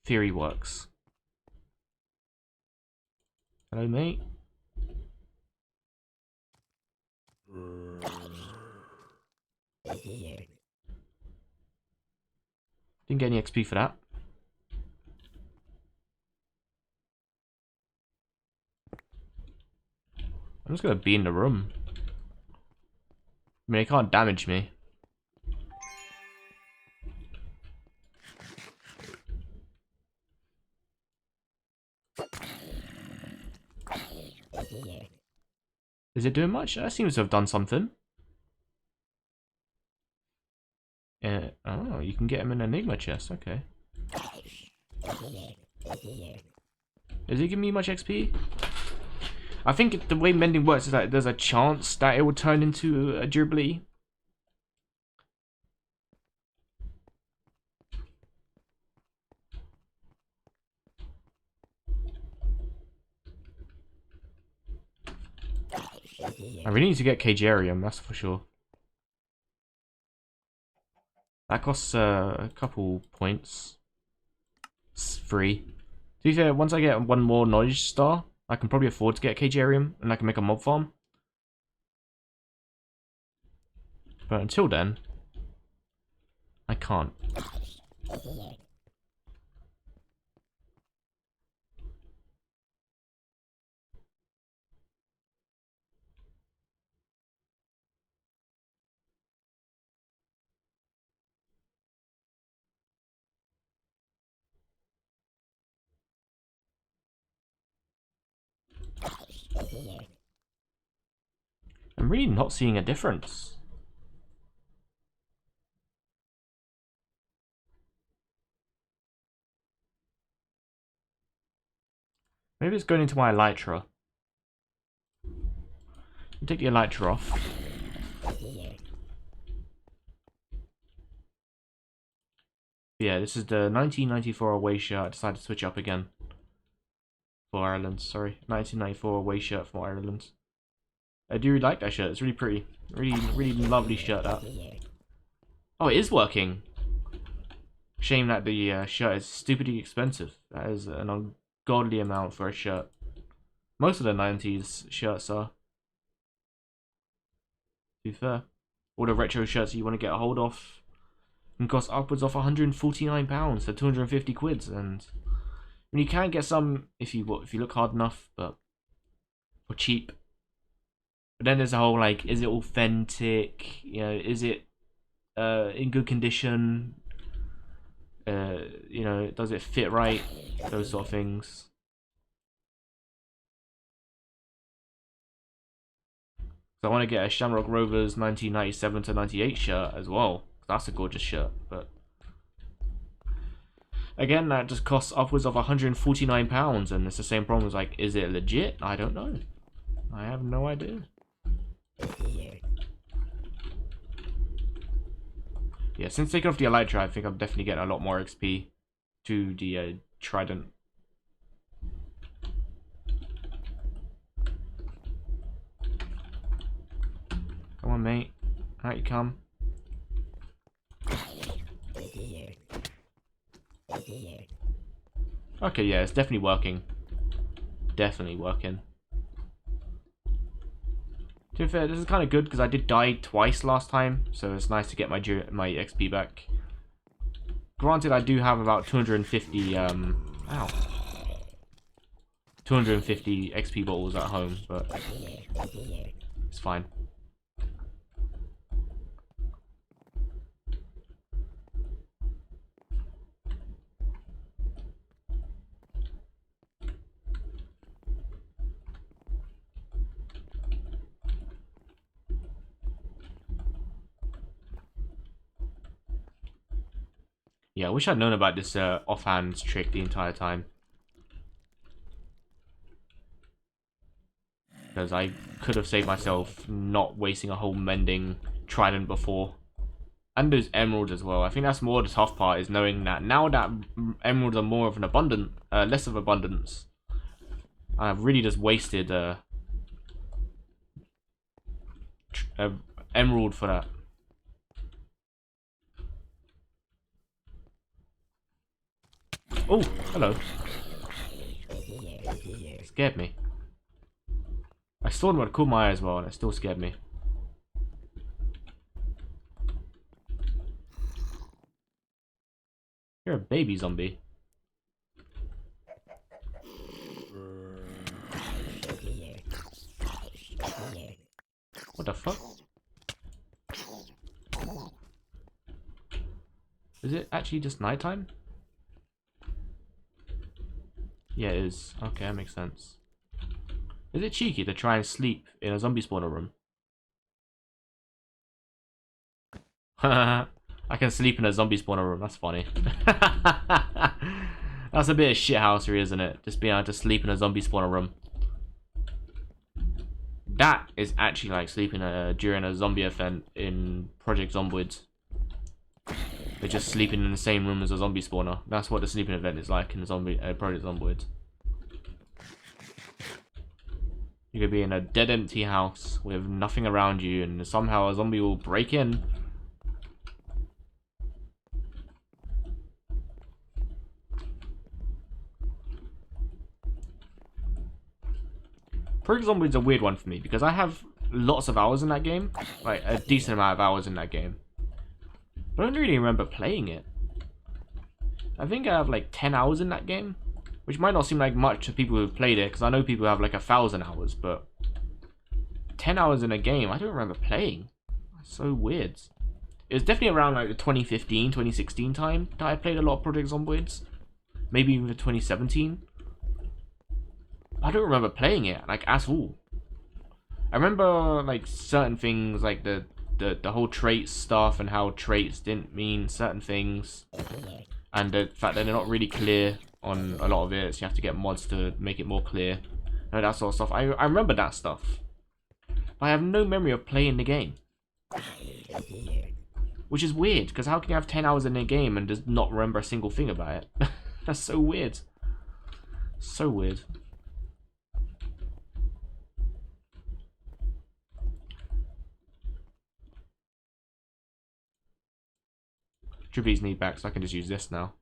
theory works. Hello, mate. Didn't get any XP for that. I'm just gonna be in the room. I mean, it can't damage me. Is it doing much? That seems to have done something. Oh, you can get him in an Enigma chest. Okay. Is it giving me much XP? I think the way mending works is that there's a chance that it will turn into a durability. I really need to get Cagerium, that's for sure. That costs a couple points. It's free. To be fair, once I get one more knowledge star, I can probably afford to get Cagerium, and I can make a mob farm. But until then, I can't. I'm really not seeing a difference. Maybe it's going into my Elytra. Take the Elytra off. Yeah, this is the 1994 away shirt. I decided to switch up again. For Ireland, sorry. 1994 away shirt from Ireland. I do like that shirt. It's really pretty. Really lovely shirt, that. Oh, it is working. Shame that the shirt is stupidly expensive. That is an ungodly amount for a shirt. Most of the 90s shirts are. To be fair. All the retro shirts you want to get a hold of. can cost upwards of £149 to 250 quids, and I mean, you can get some if you look hard enough, but for cheap. But then there's the whole like, is it authentic? You know, is it in good condition? You know, does it fit right? Those sort of things. So I want to get a Shamrock Rovers 1997 to 98 shirt as well. That's a gorgeous shirt, but again, that just costs upwards of £149, and it's the same problem as like, is it legit? I don't know. I have no idea. Yeah, since taking off the Elytra, I think I'm definitely getting a lot more XP to the trident. Come on, mate. Out you come. Okay, yeah, it's definitely working. Definitely working. To be fair, this is kind of good because I did die twice last time, so it's nice to get my XP back. Granted, I do have about 250 250 XP bottles at home, but it's fine. Yeah, I wish I'd known about this offhand trick the entire time. Because I could have saved myself not wasting a whole mending trident before. And those emeralds as well. I think that's more the tough part, is knowing that now that emeralds are more of an abundant, less of abundance. I've really just wasted a emerald for that. Oh, hello. It scared me. I saw them with cool my eye as well, and it still scared me. You're a baby zombie. What the fuck? Is it actually just nighttime? Yeah, it is. Okay, that makes sense. Is it cheeky to try and sleep in a zombie spawner room? I can sleep in a zombie spawner room. That's funny. That's a bit of shithousery, isn't it? Just being able to sleep in a zombie spawner room. That is actually like sleeping during a zombie event in Project Zomboid. They're just sleeping in the same room as a zombie spawner. That's what the sleeping event is like in the Project Zomboid. You could be in a dead empty house with nothing around you, and somehow a zombie will break in. Project Zomboid's a weird one for me because I have lots of hours in that game, like a decent amount of hours in that game. But I don't really remember playing it. I think I have like 10 hours in that game, which might not seem like much to people who've played it, because I know people have like 1,000 hours, but 10 hours in a game, I don't remember playing. That's so weird. It was definitely around like the 2015, 2016 time that I played a lot of Project Zomboids. Maybe even 2017. I don't remember playing it, like, at all. I remember like certain things, like the whole traits stuff, and how traits didn't mean certain things, and the fact that they're not really clear on a lot of it, so you have to get mods to make it more clear. And that sort of stuff. I remember that stuff. But I have no memory of playing the game. Which is weird, because how can you have 10 hours in a game and just not remember a single thing about it? That's so weird. So weird. Tribbies need back, so I can just use this now.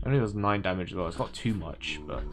Only does 9 damage though. It's not too much, but.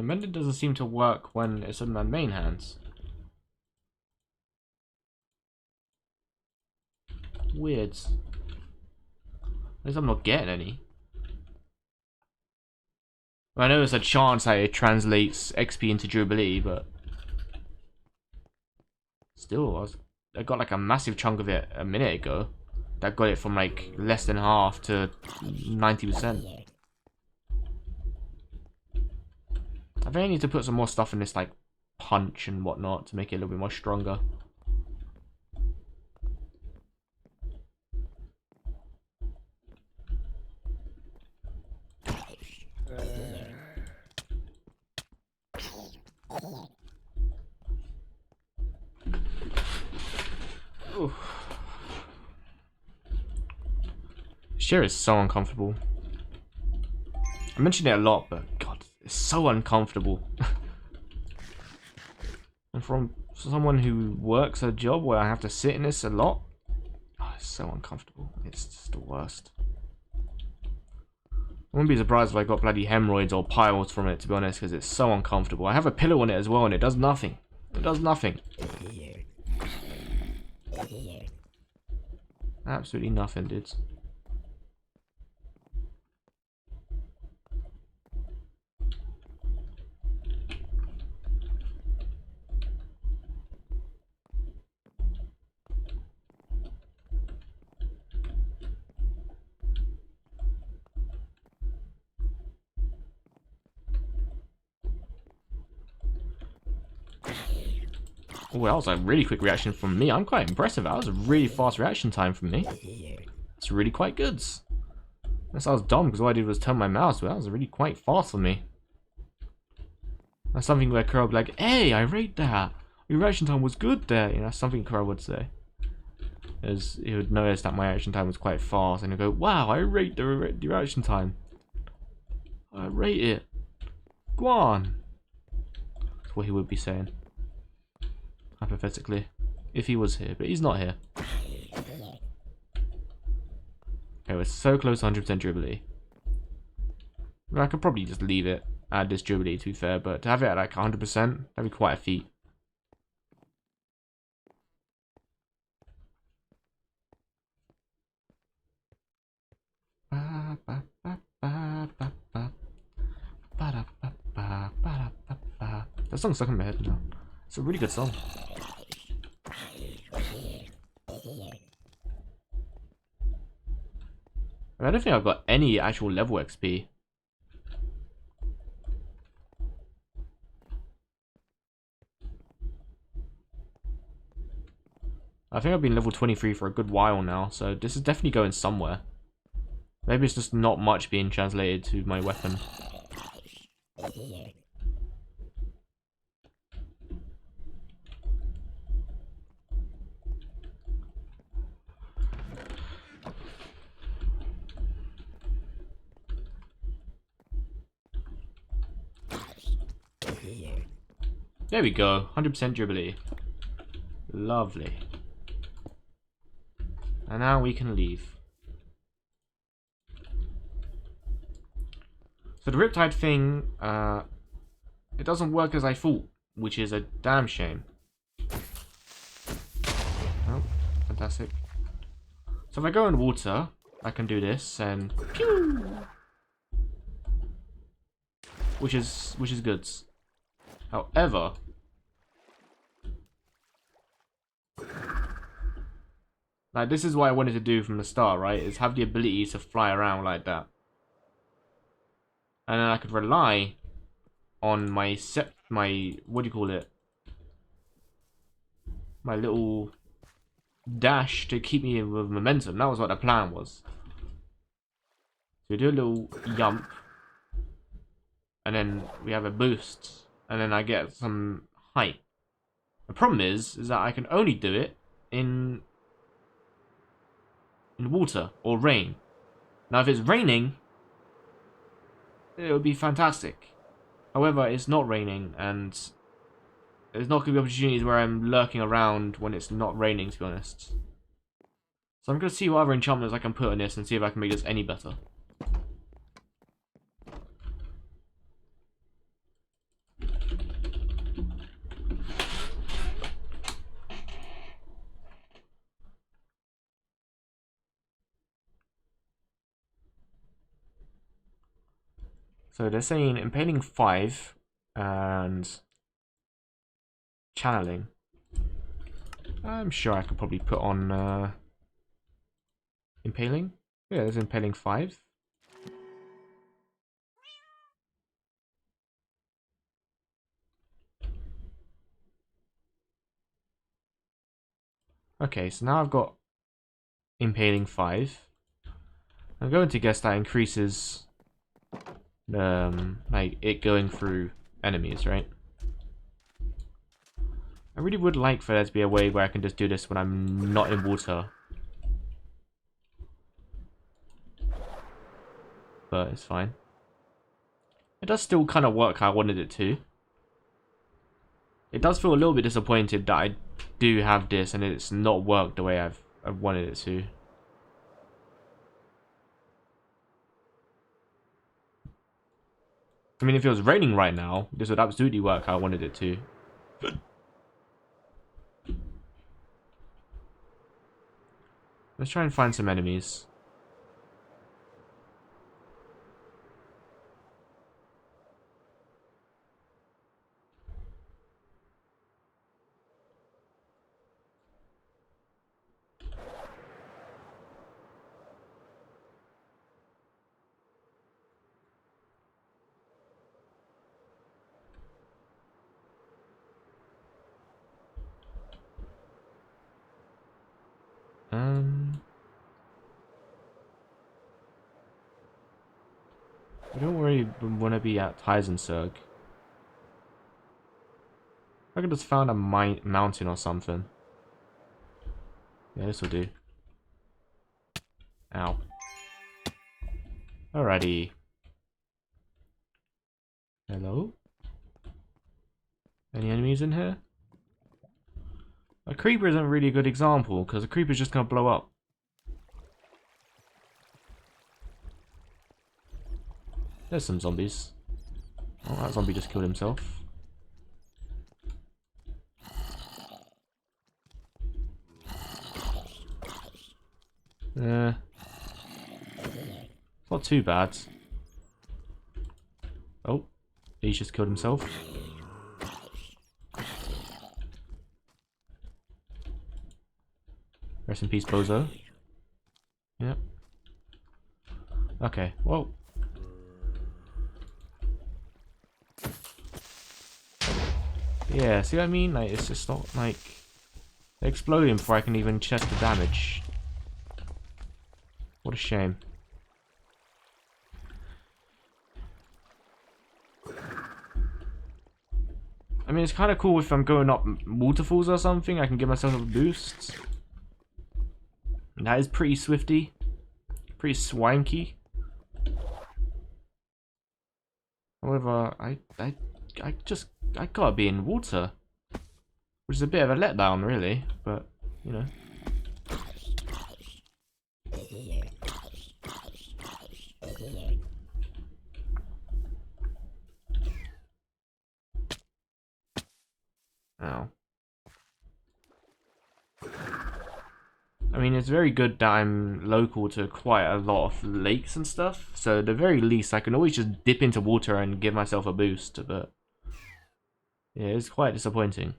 Mended doesn't seem to work when it's in my main hands. Weird. At least I'm not getting any. I know there's a chance that it translates XP into durability, but still, I got like a massive chunk of it a minute ago. That got it from like less than half to 90%. I think I need to put some more stuff in this like punch and whatnot to make it a little bit more stronger. Oof. Share is so uncomfortable. I mentioned it a lot, but God, it's so uncomfortable. And from someone who works a job where I have to sit in this a lot, oh, it's so uncomfortable. It's just the worst. I wouldn't be surprised if I got bloody hemorrhoids or piles from it, to be honest, because it's so uncomfortable. I have a pillow on it as well, and it does nothing. It does nothing. Absolutely nothing, dudes. Oh, that was a really quick reaction from me. I'm quite impressive. That was a really fast reaction time from me. It's really quite good. That sounds dumb because all I did was turn my mouse, but that was really quite fast for me. That's something where Kuro would be like, hey, I rate that. Your reaction time was good there. You know, that's something Kuro would say. As he would notice that my reaction time was quite fast, and he'd go, wow, I rate the reaction time. I rate it. Go on. That's what he would be saying. Hypothetically. If he was here, but he's not here. Okay, we're so close to 100% durability. I could probably just leave it, add this durability to be fair, but to have it at like 100%, that'd be quite a feat. That song's stuck in my head now. It's a really good song. I don't think I've got any actual level XP. I think I've been level 23 for a good while now, so this is definitely going somewhere. Maybe it's just not much being translated to my weapon. There we go, 100% durability. Lovely. And now we can leave. So the Riptide thing, it doesn't work as I thought. which is a damn shame. Oh, fantastic. So if I go in water, I can do this and pew, which is good. However, like this is what I wanted to do from the start, right? Is have the ability to fly around like that, and then I could rely on my what do you call it? My little dash to keep me with momentum. That was what the plan was. So we do a little jump, and then we have a boost, and then I get some height. The problem is that I can only do it in water or rain. Now, if it's raining, it would be fantastic. However, it's not raining, and there's not going to be opportunities where I'm lurking around when it's not raining, to be honest. So I'm going to see what other enchantments I can put on this and see if I can make this any better. So they're saying impaling 5 and channeling. I'm sure I could probably put on impaling. Yeah, there's impaling 5. Okay, so now I've got impaling 5. I'm going to guess that increases like it going through enemies, right? I really would like for there to be a way where I can just do this when I'm not in water. But it's fine. It does still kind of work how I wanted it to. It does feel a little bit disappointed that I do have this and it's not worked the way I've wanted it to. I mean, if it was raining right now, this would absolutely work how I wanted it to. Let's try and find some enemies. I don't really want to be at Heisenberg. I could just found a mountain or something. Yeah, this will do. Ow. Alrighty. Hello? Any enemies in here? A creeper isn't really a good example, because a creeper's just going to blow up. There's some zombies. Oh, that zombie just killed himself. It's not too bad. Oh, he's just killed himself. Rest in peace, Bozo. Yep. Okay, well. Yeah, see what I mean? Like, it's just not like they're exploding before I can even check the damage. What a shame. I mean, it's kind of cool if I'm going up waterfalls or something, I can give myself a boost. And that is pretty swifty. Pretty swanky. However, I gotta be in water. Which is a bit of a letdown, really, but, you know. Ow. I mean, it's very good that I'm local to quite a lot of lakes and stuff. So at the very least, I can always just dip into water and give myself a boost. But yeah, it's quite disappointing.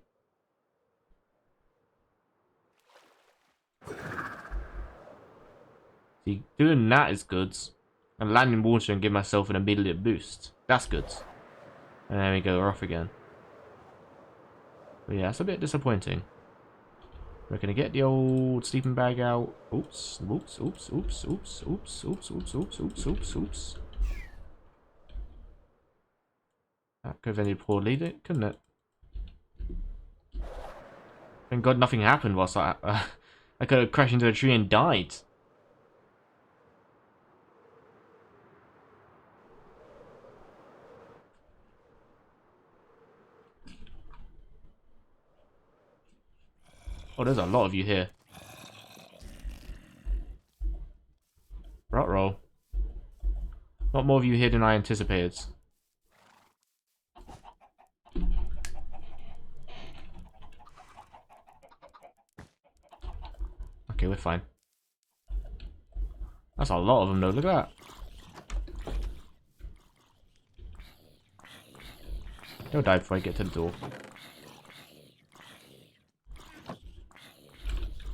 See, doing that is good. And landing water and give myself an immediate boost. That's good. And there we go, we're off again. But yeah, it's a bit disappointing. We're gonna get the old sleeping bag out. Oops, oops, oops, oops, oops, oops, oops, oops, oops, oops, oops, oops. That could have ended poorly, couldn't it? Thank God nothing happened whilst I could have crashed into a tree and died. Oh, there's a lot of you here. Ruh-roh. A lot more of you here than I anticipated. Okay, we're fine. That's a lot of them though, look at that. They'll die before I get to the door.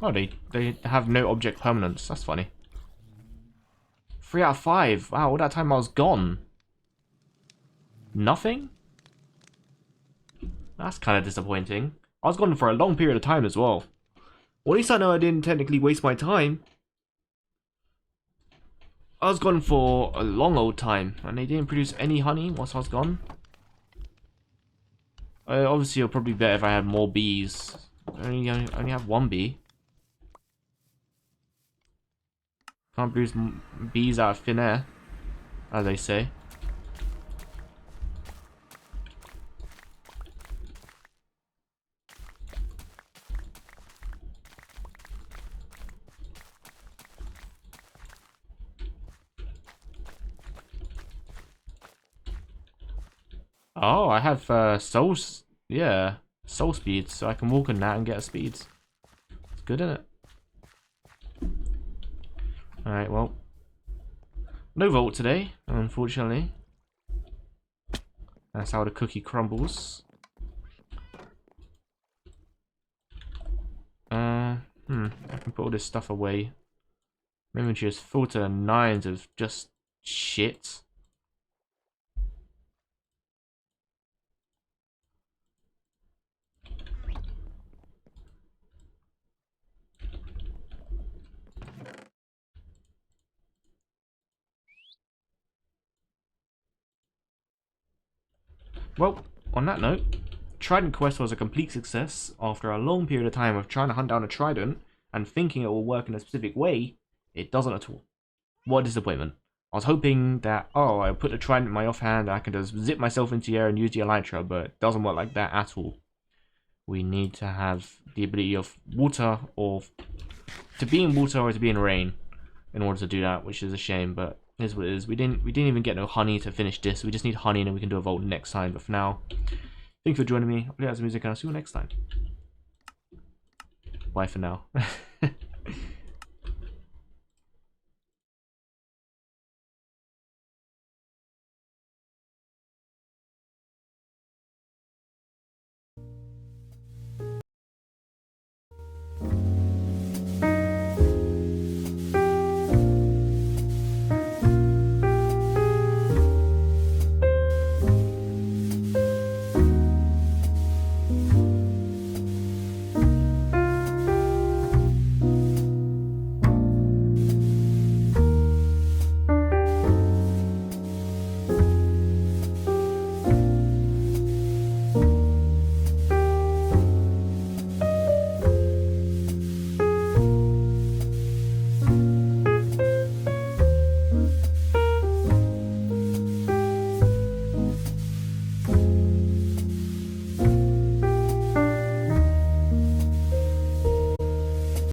Oh, they have no object permanence. That's funny. 3 out of 5. Wow, all that time I was gone. Nothing? That's kind of disappointing. I was gone for a long period of time as well. Well, at least I know I didn't technically waste my time. I was gone for a long old time, and they didn't produce any honey once I was gone. Obviously, it'll probably be better if I had more bees. I only have 1 bee. Can't produce bees out of thin air, as they say. Oh, I have yeah, soul speed, so I can walk on that and get a speed. It's good, isn't it? Alright, well. No vault today, unfortunately. That's how the cookie crumbles. I can put all this stuff away. My inventory is full to the nines of just shit. Well, on that note, Trident Quest was a complete success. After a long period of time of trying to hunt down a trident and thinking it will work in a specific way, it doesn't at all. What a disappointment. I was hoping that, oh, I put the trident in my offhand and I can just zip myself into the air and use the elytra, but it doesn't work like that at all. We need to have the ability of water, or to be in water or to be in rain in order to do that, which is a shame, but it is what it is. We didn't even get no honey to finish this. We just need honey and then we can do a vault next time. But for now, thanks for joining me. I'll play out some music and I'll see you next time. Bye for now.